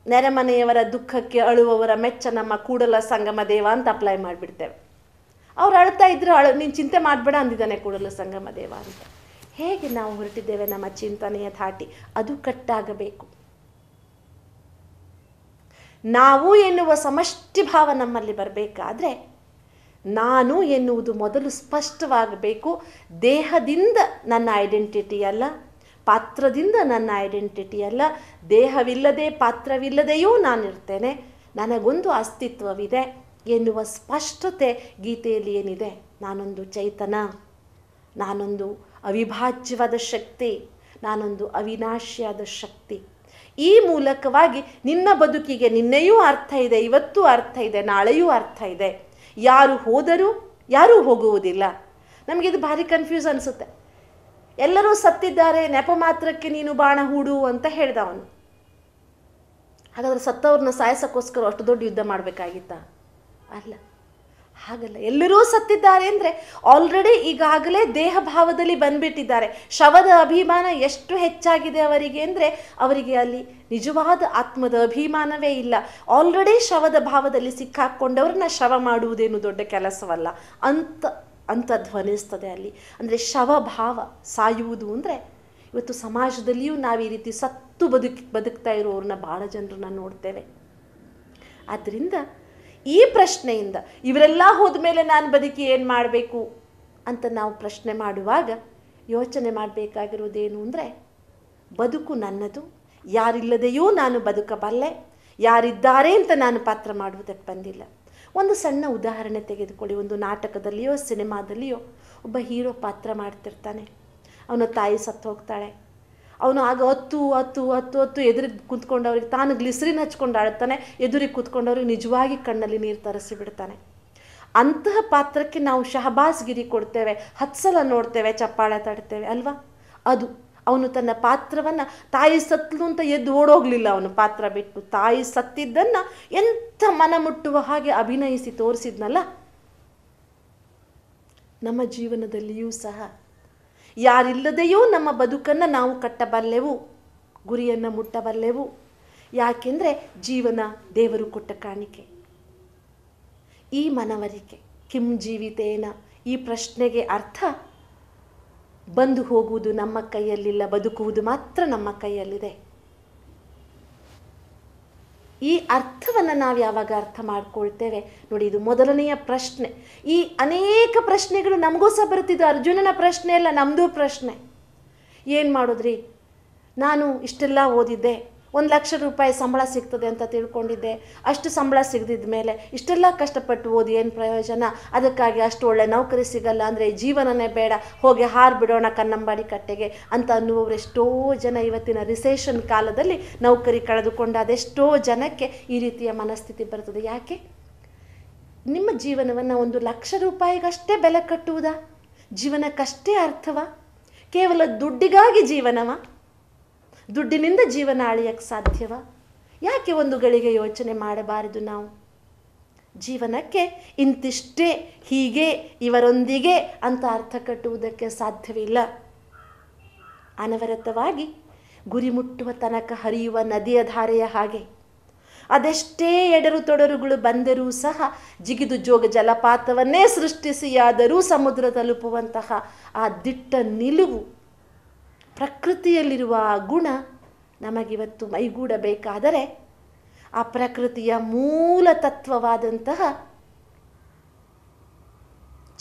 ನೆರೆಮನೆಯವರ ದುಃಖಕ್ಕೆ ಅಳುವವರ ಮೆಚ್ಚ ನಮ್ಮ ಕೂಡಲ ಸಂಗಮ ದೇವ ಅಂತ ಅಪ್ಲೈ ಮಾಡಿಬಿಡ್ತೇವೆ. ಅವ್ರು ಅಳ್ತಾ ಇದ್ರು, ನೀನು ಚಿಂತೆ ಮಾಡಬೇಡ ಅಂದಿದ್ದಾನೆ ಕೂಡಲ ಸಂಗಮ ದೇವ ಅಂತ. ಹೇಗೆ ನಾವು ಹೊರಟಿದ್ದೇವೆ ನಮ್ಮ ಚಿಂತನೆಯ ಧಾಟಿ? ಅದು ಕಟ್ಟಾಗಬೇಕು. ನಾವು ಎನ್ನುವ ಸಮಷ್ಟಿ ಭಾವ ನಮ್ಮಲ್ಲಿ ಬರಬೇಕಾದ್ರೆ ನಾನು ಎನ್ನುವುದು ಮೊದಲು ಸ್ಪಷ್ಟವಾಗಬೇಕು. ದೇಹದಿಂದ ನನ್ನ ಐಡೆಂಟಿಟಿ ಅಲ್ಲ, ಪಾತ್ರದಿಂದ ನನ್ನ ಐಡೆಂಟಿಟಿ ಅಲ್ಲ. ದೇಹವಿಲ್ಲದೆ ಪಾತ್ರವಿಲ್ಲದೆಯೂ ನಾನಿರ್ತೇನೆ, ನನಗೊಂದು ಅಸ್ತಿತ್ವವಿದೆ ಎನ್ನುವ ಸ್ಪಷ್ಟತೆ ಗೀತೆಯಲ್ಲಿ ಏನಿದೆ. ನಾನೊಂದು ಚೈತನ, ನಾನೊಂದು ಅವಿಭಾಜ್ಯವಾದ ಶಕ್ತಿ, ನಾನೊಂದು ಅವಿನಾಶಿಯಾದ ಶಕ್ತಿ. ಈ ಮೂಲಕವಾಗಿ ನಿನ್ನ ಬದುಕಿಗೆ ನಿನ್ನೆಯೂ ಅರ್ಥ ಇದೆ, ಇವತ್ತೂ ಅರ್ಥ ಇದೆ, ನಾಳೆಯೂ ಅರ್ಥ ಇದೆ. ಯಾರು ಹೋದರೂ ಯಾರೂ ಹೋಗುವುದಿಲ್ಲ. ನಮಗಿದು ಭಾರಿ ಕನ್ಫ್ಯೂಸ್ ಅನಿಸುತ್ತೆ. ಎಲ್ಲರೂ ಸತ್ತಿದ್ದಾರೆ, ನೆಪ ಮಾತ್ರಕ್ಕೆ ನೀನು ಬಾಣ ಹೂಡು ಅಂತ ಹೇಳ್ದ ಅವನು. ಹಾಗಾದರೆ ಸತ್ತವ್ರನ್ನ ಸಾಯಿಸೋಕ್ಕೋಸ್ಕರ ಅಷ್ಟು ದೊಡ್ಡ ಯುದ್ಧ ಮಾಡಬೇಕಾಗಿತ್ತಾ? ಅಲ್ಲ, ಹಾಗಲ್ಲ. ಎಲ್ಲರೂ ಸತ್ತಿದ್ದಾರೆ ಅಂದರೆ ಆಲ್ರೆಡಿ ಈಗಾಗಲೇ ದೇಹ ಭಾವದಲ್ಲಿ ಬಂದ್ಬಿಟ್ಟಿದ್ದಾರೆ. ಶವದ ಅಭಿಮಾನ ಎಷ್ಟು ಹೆಚ್ಚಾಗಿದೆ ಅವರಿಗೆ ಅಂದರೆ ಅವರಿಗೆ ಅಲ್ಲಿ ನಿಜವಾದ ಆತ್ಮದ ಅಭಿಮಾನವೇ ಇಲ್ಲ. ಆಲ್ರೆಡಿ ಶವದ ಭಾವದಲ್ಲಿ ಸಿಕ್ಕಾಕ್ಕೊಂಡವ್ರನ್ನ ಶವ ಮಾಡುವುದೇನು ದೊಡ್ಡ ಕೆಲಸವಲ್ಲ ಅಂತ ಧ್ವನಿಸ್ತದೆ ಅಲ್ಲಿ. ಅಂದರೆ ಶವಭಾವ, ಸಾಯುವುದು ಅಂದರೆ ಇವತ್ತು ಸಮಾಜದಲ್ಲಿಯೂ ನಾವು ಈ ರೀತಿ ಸತ್ತು ಬದುಕ್ತಾ ಇರೋರನ್ನ ಭಾಳ ಜನರನ್ನ ನೋಡ್ತೇವೆ. ಆದ್ದರಿಂದ ಈ ಪ್ರಶ್ನೆಯಿಂದ ಇವರೆಲ್ಲ ಹೋದ ಮೇಲೆ ನಾನು ಬದುಕಿ ಏನು ಮಾಡಬೇಕು ಅಂತ ನಾವು ಪ್ರಶ್ನೆ ಮಾಡುವಾಗ ಯೋಚನೆ ಮಾಡಬೇಕಾಗಿರೋದೇನು ಅಂದರೆ, ಬದುಕು ನನ್ನದು, ಯಾರಿಲ್ಲದೆಯೂ ನಾನು ಬದುಕಬಲ್ಲೆ, ಯಾರಿದ್ದಾರೆ ಅಂತ ನಾನು ಪಾತ್ರ ಮಾಡುವುದಕ್ಕೆ ಬಂದಿಲ್ಲ. ಒಂದು ಸಣ್ಣ ಉದಾಹರಣೆ ತೆಗೆದುಕೊಳ್ಳಿ. ಒಂದು ನಾಟಕದಲ್ಲಿಯೋ ಸಿನಿಮಾದಲ್ಲಿಯೋ ಒಬ್ಬ ಹೀರೋ ಪಾತ್ರ ಮಾಡ್ತಿರ್ತಾನೆ. ಅವನ ತಾಯಿ ಸತ್ತು ಹೋಗ್ತಾಳೆ. ಅವನು ಆಗ ಹತ್ತು ಎದುರಿಗೆ ಕೂತ್ಕೊಂಡವ್ರಿಗೆ ತಾನು ಗ್ಲಿಸರಿನ್ ಹಚ್ಕೊಂಡು ಆಡ್ತಾನೆ. ಎದುರಿಗೆ ಕೂತ್ಕೊಂಡವ್ರಿಗೆ ನಿಜವಾಗಿ ಕಣ್ಣಲ್ಲಿ ನೀರು ತರಿಸಿ ಬಿಡ್ತಾನೆ. ಅಂತಹ ಪಾತ್ರಕ್ಕೆ ನಾವು ಶಹಬಾಸ್ ಗಿರಿ ಕೊಡ್ತೇವೆ, 10 ಸಲ ನೋಡ್ತೇವೆ, ಚಪ್ಪಾಳೆ ತಡ್ತೇವೆ ಅಲ್ವಾ? ಅದು ಅವನು ತನ್ನ ಪಾತ್ರವನ್ನು ತಾಯಿ ಸತ್ಲು ಅಂತ ಎದ್ದು ಓಡೋಗ್ಲಿಲ್ಲ. ಅವನು ಪಾತ್ರ ಬಿಟ್ಟು ತಾಯಿ ಸತ್ತಿದ್ದನ್ನು ಎಂಥ ಮನ ಮುಟ್ಟುವ ಹಾಗೆ ಅಭಿನಯಿಸಿ ತೋರಿಸಿದ್ನಲ್ಲ. ನಮ್ಮ ಜೀವನದಲ್ಲಿಯೂ ಸಹ ಯಾರಿಲ್ಲದೆಯೂ ನಮ್ಮ ಬದುಕನ್ನು ನಾವು ಕಟ್ಟಬಲ್ಲೆವು, ಗುರಿಯನ್ನು ಮುಟ್ಟಬಲ್ಲೆವು. ಯಾಕೆಂದರೆ ಜೀವನ ದೇವರು ಕೊಟ್ಟ ಕಾಣಿಕೆ. ಈ ಮನವರಿಕೆ ಕಿಂ ಜೀವಿತೇನ, ಈ ಪ್ರಶ್ನೆಗೆ ಅರ್ಥ ಬಂದು ಹೋಗುವುದು ನಮ್ಮ ಕೈಯಲ್ಲಿಲ್ಲ, ಬದುಕುವುದು ಮಾತ್ರ ನಮ್ಮ ಕೈಯಲ್ಲಿದೆ. ಈ ಅರ್ಥವನ್ನು ನಾವು ಯಾವಾಗ ಅರ್ಥ ಮಾಡ್ಕೊಳ್ತೇವೆ ನೋಡಿ, ಇದು ಮೊದಲನೆಯ ಪ್ರಶ್ನೆ. ಈ ಅನೇಕ ಪ್ರಶ್ನೆಗಳು ನಮಗೂ ಸಹ ಬರುತ್ತಿದ್ದು. ಅರ್ಜುನನ ಪ್ರಶ್ನೆ ಅಲ್ಲ, ನಮ್ಮದು ಪ್ರಶ್ನೆ. ಏನು ಮಾಡೋದ್ರಿ, ನಾನು ಇಷ್ಟೆಲ್ಲ ಓದಿದ್ದೆ, 1 ಲಕ್ಷ ರೂಪಾಯಿ ಸಂಬಳ ಸಿಗ್ತದೆ ಅಂತ ತಿಳ್ಕೊಂಡಿದ್ದೆ. ಅಷ್ಟು ಸಂಬಳ ಸಿಗದಿದ್ದ ಮೇಲೆ ಇಷ್ಟೆಲ್ಲ ಕಷ್ಟಪಟ್ಟು ಓದಿ ಏನು ಪ್ರಯೋಜನ? ಅದಕ್ಕಾಗಿ ಅಷ್ಟು ಒಳ್ಳೆ ನೌಕರಿ ಸಿಗಲ್ಲ ಅಂದರೆ ಜೀವನನೇ ಬೇಡ, ಹೋಗಿ ಹಾರಿಬಿಡೋಣ ಕನ್ನಂಬಾಡಿ ಕಟ್ಟೆಗೆ ಅಂತ ಅನ್ನುವವರು ಎಷ್ಟೋ ಜನ ಇವತ್ತಿನ ರಿಸೆಷನ್ ಕಾಲದಲ್ಲಿ ನೌಕರಿ ಕಳೆದುಕೊಂಡ ಅದೆಷ್ಟೋ ಜನಕ್ಕೆ ಈ ರೀತಿಯ ಮನಸ್ಥಿತಿ ಬರ್ತದೆ. ಯಾಕೆ? ನಿಮ್ಮ ಜೀವನವನ್ನು 1 ಲಕ್ಷ ರೂಪಾಯಿಗಷ್ಟೇ ಬೆಲೆ ಕಟ್ಟುವುದಾ? ಜೀವನಕ್ಕಷ್ಟೇ ಅರ್ಥವಾ? ಕೇವಲ ದುಡ್ಡಿಗಾಗಿ ಜೀವನವಾ? ದುಡ್ಡಿನಿಂದ ಜೀವನ ಅಳಿಯಕ್ಕೆ ಸಾಧ್ಯವಾ? ಯಾಕೆ ಒಂದು ಗಳಿಗೆ ಯೋಚನೆ ಮಾಡಬಾರದು ನಾವು? ಜೀವನಕ್ಕೆ ಇಂತಿಷ್ಟೇ, ಹೀಗೆ, ಇವರೊಂದಿಗೆ ಅಂತ ಅರ್ಥ ಕಟ್ಟುವುದಕ್ಕೆ ಸಾಧ್ಯವಿಲ್ಲ. ಅನವರತವಾಗಿ ಗುರಿ ಮುಟ್ಟುವ ತನಕ ಹರಿಯುವ ನದಿಯ ಧಾರೆಯ ಹಾಗೆ ಅದೆಷ್ಟೇ ಎಡರು ತೊಡರುಗಳು ಬಂದರೂ ಸಹ ಜಿಗಿದು ಜೋಗ ಜಲಪಾತವನ್ನೇ ಸೃಷ್ಟಿಸಿಯಾದರೂ ಸಮುದ್ರ ತಲುಪುವಂತಹ ಆ ದಿಟ್ಟ ನಿಲುವು, ಪ್ರಕೃತಿಯಲ್ಲಿರುವ ಆ ಗುಣ ನಮಗಿವತ್ತು ಮೈಗೂಡಬೇಕಾದರೆ ಆ ಪ್ರಕೃತಿಯ ಮೂಲ ತತ್ವವಾದಂತಹ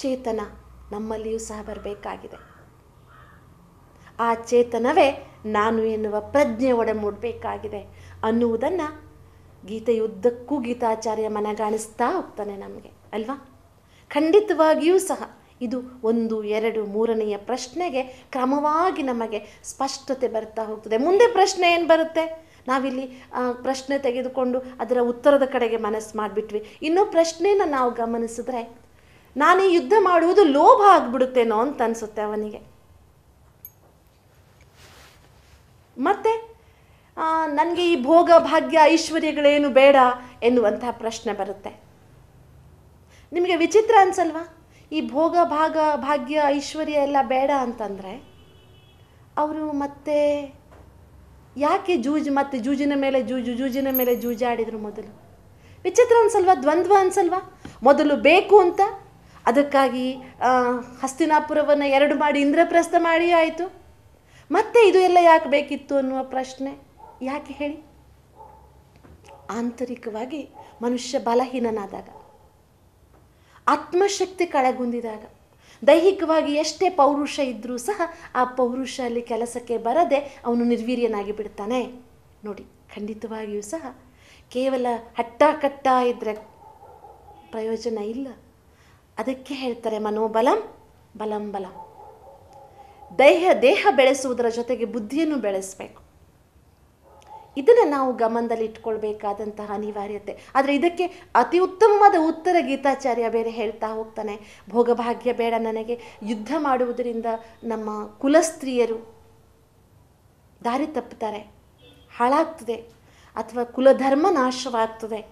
ಚೇತನ ನಮ್ಮಲ್ಲಿಯೂ ಸಹ ಬರಬೇಕಾಗಿದೆ. ಆ ಚೇತನವೇ ನಾನು ಎನ್ನುವ ಪ್ರಜ್ಞೆ ಒಡಮೂಡಬೇಕಾಗಿದೆ ಅನ್ನುವುದನ್ನು ಗೀತೆಯುದ್ದಕ್ಕೂ ಗೀತಾಚಾರ್ಯ ಮನಗಾಣಿಸ್ತಾ ಹೋಗ್ತಾನೆ ನಮಗೆ ಅಲ್ವಾ? ಖಂಡಿತವಾಗಿಯೂ ಸಹ ಇದು 1, 2, 3ನೆಯ ಪ್ರಶ್ನೆಗೆ ಕ್ರಮವಾಗಿ ನಮಗೆ ಸ್ಪಷ್ಟತೆ ಬರ್ತಾ ಹೋಗ್ತದೆ. ಮುಂದೆ ಪ್ರಶ್ನೆ ಏನು ಬರುತ್ತೆ? ನಾವಿಲ್ಲಿ ಪ್ರಶ್ನೆ ತೆಗೆದುಕೊಂಡು ಅದರ ಉತ್ತರದ ಕಡೆಗೆ ಮನಸ್ಸು ಮಾಡಿಬಿಟ್ವಿ. ಇನ್ನೂ ಪ್ರಶ್ನೆನ ನಾವು ಗಮನಿಸಿದ್ರೆ, ನಾನು ಈ ಯುದ್ಧ ಮಾಡುವುದು ಲೋಭ ಆಗಿಬಿಡುತ್ತೇನೋ ಅಂತ ಅನಿಸುತ್ತೆ ಅವನಿಗೆ. ಮತ್ತು ನನಗೆ ಈ ಭೋಗ ಭಾಗ್ಯ ಐಶ್ವರ್ಯಗಳೇನು ಬೇಡ ಎನ್ನುವಂತಹ ಪ್ರಶ್ನೆ ಬರುತ್ತೆ. ನಿಮಗೆ ವಿಚಿತ್ರ ಅನ್ಸಲ್ವಾ? ಈ ಭೋಗ ಭಾಗ್ಯ ಐಶ್ವರ್ಯ ಎಲ್ಲ ಬೇಡ ಅಂತಂದರೆ ಅವರು ಮತ್ತೆ ಯಾಕೆ ಜೂಜಿನ ಮೇಲೆ ಜೂಜಾಡಿದರು? ಮೊದಲು ವಿಚಿತ್ರ ಅನ್ಸಲ್ವಾ? ದ್ವಂದ್ವ ಅನ್ಸಲ್ವಾ? ಮೊದಲು ಬೇಕು ಅಂತ ಅದಕ್ಕಾಗಿ ಹಸ್ತಿನಾಪುರವನ್ನು 2 ಮಾಡಿ ಇಂದ್ರಪ್ರಸ್ಥ ಮಾಡಿ ಆಯಿತು. ಮತ್ತೆ ಇದು ಎಲ್ಲ ಯಾಕೆ ಬೇಕಿತ್ತು ಅನ್ನುವ ಪ್ರಶ್ನೆ ಯಾಕೆ ಹೇಳಿ? ಆಂತರಿಕವಾಗಿ ಮನುಷ್ಯ ಬಲಹೀನನಾದಾಗ, ಆತ್ಮಶಕ್ತಿ ಕಳೆಗುಂದಿದಾಗ, ದೈಹಿಕವಾಗಿ ಎಷ್ಟೇ ಪೌರುಷ ಇದ್ದರೂ ಸಹ ಆ ಪೌರುಷ ಅಲ್ಲಿ ಕೆಲಸಕ್ಕೆ ಬರದೆ ಅವನು ನಿರ್ವೀರ್ಯನಾಗಿ ಬಿಡ್ತಾನೆ. ನೋಡಿ, ಖಂಡಿತವಾಗಿಯೂ ಸಹ ಕೇವಲ ಹಟ್ಟ ಇದ್ದರೆ ಪ್ರಯೋಜನ ಇಲ್ಲ. ಅದಕ್ಕೆ ಹೇಳ್ತಾರೆ ಮನೋಬಲಂ ಬಲಂ ಬಲಂ. ದೇಹ ಬೆಳೆಸುವುದರ ಜೊತೆಗೆ ಬುದ್ಧಿಯನ್ನು ಬೆಳೆಸಬೇಕು. ಇದನ್ನು ನಾವು ಗಮನದಲ್ಲಿ ಇಟ್ಕೊಳ್ಬೇಕಾದಂತಹ ಅನಿವಾರ್ಯತೆ. ಆದರೆ ಇದಕ್ಕೆ ಅತಿ ಉತ್ತಮವಾದ ಉತ್ತರ ಗೀತಾಚಾರ್ಯ ಬೇರೆ ಹೇಳ್ತಾ ಹೋಗ್ತಾನೆ. ಭೋಗಭಾಗ್ಯ ಬೇಡ ನನಗೆ, ಯುದ್ಧ ಮಾಡುವುದರಿಂದ ನಮ್ಮ ಕುಲಸ್ತ್ರೀಯರು ದಾರಿ ತಪ್ಪುತ್ತಾರೆ, ಹಾಳಾಗ್ತದೆ, ಅಥವಾ ಕುಲಧರ್ಮ ನಾಶವಾಗ್ತದೆ,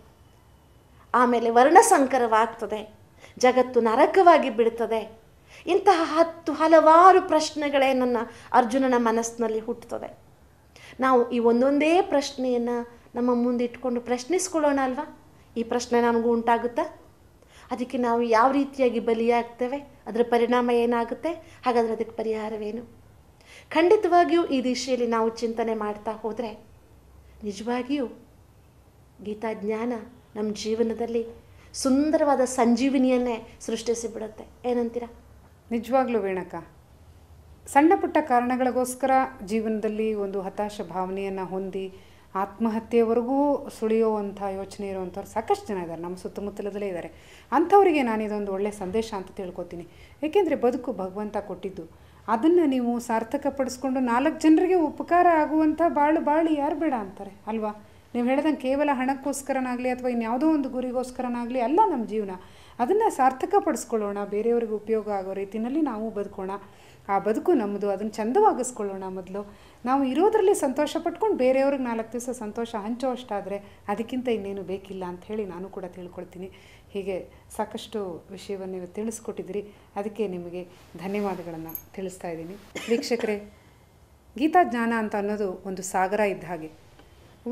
ಆಮೇಲೆ ವರ್ಣಸಂಕರವಾಗ್ತದೆ, ಜಗತ್ತು ನರಕವಾಗಿ ಬಿಡ್ತದೆ. ಇಂತಹ 10 ಹಲವಾರು ಪ್ರಶ್ನೆಗಳೇ ನನ್ನ ಅರ್ಜುನನ ಮನಸ್ಸಿನಲ್ಲಿ ಹುಟ್ಟುತ್ತದೆ. ನಾವು ಈ ಒಂದೊಂದೇ ಪ್ರಶ್ನೆಯನ್ನು ನಮ್ಮ ಮುಂದೆ ಇಟ್ಕೊಂಡು ಪ್ರಶ್ನಿಸ್ಕೊಳ್ಳೋಣ ಅಲ್ವಾ? ಈ ಪ್ರಶ್ನೆ ನಮಗೂ ಉಂಟಾಗುತ್ತಾ? ಅದಕ್ಕೆ ನಾವು ಯಾವ ರೀತಿಯಾಗಿ ಬಲಿಯಾಗ್ತೇವೆ? ಅದರ ಪರಿಣಾಮ ಏನಾಗುತ್ತೆ? ಹಾಗಾದರೆ ಅದಕ್ಕೆ ಪರಿಹಾರವೇನು? ಖಂಡಿತವಾಗಿಯೂ ಈ ದಿಶೆಯಲ್ಲಿ ನಾವು ಚಿಂತನೆ ಮಾಡ್ತಾ ಹೋದರೆ ನಿಜವಾಗಿಯೂ ಗೀತಾಜ್ಞಾನ ನಮ್ಮ ಜೀವನದಲ್ಲಿ ಸುಂದರವಾದ ಸಂಜೀವಿನಿಯನ್ನೇ ಸೃಷ್ಟಿಸಿಬಿಡುತ್ತೆ. ಏನಂತೀರಾ? ನಿಜವಾಗ್ಲೂ ವೀಣಕ್ಕ, ಸಣ್ಣ ಪುಟ್ಟ ಕಾರಣಗಳಿಗೋಸ್ಕರ ಜೀವನದಲ್ಲಿ ಒಂದು ಹತಾಶ ಭಾವನೆಯನ್ನು ಹೊಂದಿ ಆತ್ಮಹತ್ಯೆವರೆಗೂ ಸುಳಿಯುವಂಥ ಯೋಚನೆ ಇರುವಂಥವ್ರು ಸಾಕಷ್ಟು ಜನ ಇದ್ದಾರೆ, ನಮ್ಮ ಸುತ್ತಮುತ್ತಲದಲ್ಲೇ ಇದ್ದಾರೆ. ಅಂಥವರಿಗೆ ನಾನಿದೊಂದು ಒಳ್ಳೆಯ ಸಂದೇಶ ಅಂತ ತಿಳ್ಕೊತೀನಿ. ಏಕೆಂದರೆ ಬದುಕು ಭಗವಂತ ಕೊಟ್ಟಿದ್ದು, ಅದನ್ನು ನೀವು ಸಾರ್ಥಕಪಡಿಸ್ಕೊಂಡು 4 ಜನರಿಗೆ ಉಪಕಾರ ಆಗುವಂಥ ಬಾಳಿ ಯಾರು ಬೇಡ ಅಂತಾರೆ ಅಲ್ವಾ? ನೀವು ಹೇಳ್ದಂಗೆ ಕೇವಲ ಹಣಕ್ಕೋಸ್ಕರನಾಗಲಿ ಅಥವಾ ಇನ್ಯಾವುದೋ ಒಂದು ಗುರಿಗೋಸ್ಕರನಾಗಲಿ ಅಲ್ಲ ನಮ್ಮ ಜೀವನ. ಅದನ್ನು ಸಾರ್ಥಕಪಡಿಸ್ಕೊಳ್ಳೋಣ, ಬೇರೆಯವ್ರಿಗೆ ಉಪಯೋಗ ಆಗೋ ರೀತಿಯಲ್ಲಿ ನಾವು ಬದುಕೋಣ. ಆ ಬದುಕು ನಮ್ಮದು, ಅದನ್ನು ಚಂದವಾಗಿಸ್ಕೊಳ್ಳೋಣ. ಮೊದಲು ನಾವು ಇರೋದರಲ್ಲಿ ಸಂತೋಷ ಪಟ್ಕೊಂಡು ಬೇರೆಯವ್ರಿಗೆ 4 ದಿವಸ ಸಂತೋಷ ಹಂಚೋ ಅಷ್ಟಾದರೆ ಅದಕ್ಕಿಂತ ಇನ್ನೇನು ಬೇಕಿಲ್ಲ ಅಂಥೇಳಿ ನಾನು ಕೂಡ ತಿಳ್ಕೊಳ್ತೀನಿ. ಹೀಗೆ ಸಾಕಷ್ಟು ವಿಷಯವನ್ನು ನೀವು ತಿಳಿಸ್ಕೊಟ್ಟಿದ್ದೀರಿ, ಅದಕ್ಕೆ ನಿಮಗೆ ಧನ್ಯವಾದಗಳನ್ನು ತಿಳಿಸ್ತಾ ಇದ್ದೀನಿ. ವೀಕ್ಷಕರೇ, ಗೀತಾ ಜ್ಞಾನ ಅಂತ ಅನ್ನೋದು ಒಂದು ಸಾಗರ ಇದ್ದ ಹಾಗೆ.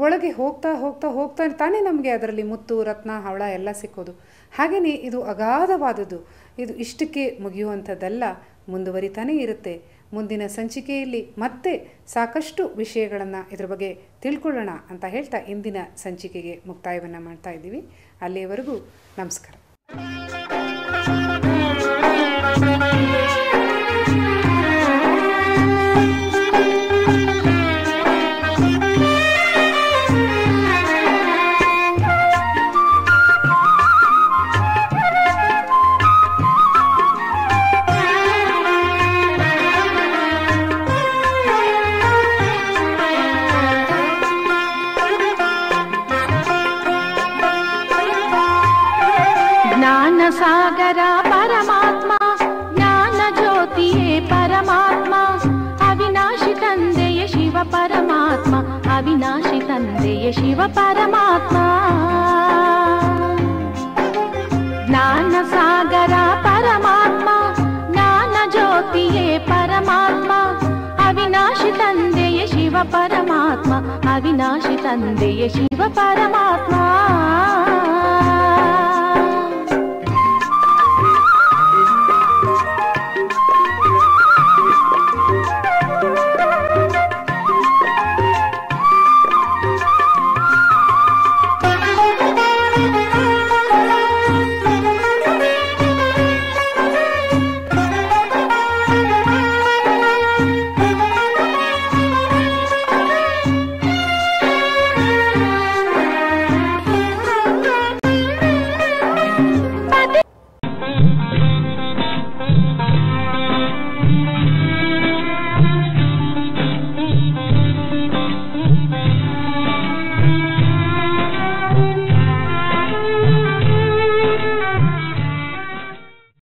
ಒಳಗೆ ಹೋಗ್ತಾ ಹೋಗ್ತಾ ಹೋಗ್ತಾ ತಾನೇ ನಮಗೆ ಅದರಲ್ಲಿ ಮುತ್ತು ರತ್ನ ಹವಳ ಎಲ್ಲ ಸಿಕ್ಕೋದು. ಹಾಗೆಯೇ ಇದು ಅಗಾಧವಾದದ್ದು, ಇದು ಇಷ್ಟಕ್ಕೆ ಮುಗಿಯುವಂಥದ್ದಲ್ಲ, ಮುಂದುವರಿತಾನೇ ಇರುತ್ತೆ. ಮುಂದಿನ ಸಂಚಿಕೆಯಲ್ಲಿ ಮತ್ತೆ ಸಾಕಷ್ಟು ವಿಷಯಗಳನ್ನು ಇದ್ರ ಬಗ್ಗೆ ತಿಳ್ಕೊಳ್ಳೋಣ ಅಂತ ಹೇಳ್ತಾ ಇಂದಿನ ಸಂಚಿಕೆಗೆ ಮುಕ್ತಾಯವನ್ನು ಮಾಡ್ತಾ ಇದ್ದೀವಿ. ಅಲ್ಲಿಯವರೆಗೂ ನಮಸ್ಕಾರ. ಸಾಗರ ಪರಮಾತ್ಮ, ಜ್ಞಾನ ಜ್ಯೋತಿಯೇ ಪರಮಾತ್ಮ, ಅವಿನಾಶಿ ತಂದೆಯ ಶಿವ ಪರಮಾತ್ಮ, ಅವಿನಾಶಿ ತಂದೆಯ ಶಿವ ಪರಮಾತ್ಮ. ಜ್ಞಾನ ಸಾಗರ ಪರಮಾತ್ಮ, ಜ್ಞಾನ ಜ್ಯೋತಿಯೇ ಪರಮಾತ್ಮ, ಅವಿನಾಶಿ ತಂದೆಯ ಶಿವ ಪರಮಾತ್ಮ, ಅವಿನಾಶಿ ತಂದೆಯ ಶಿವ ಪರಮಾತ್ಮ.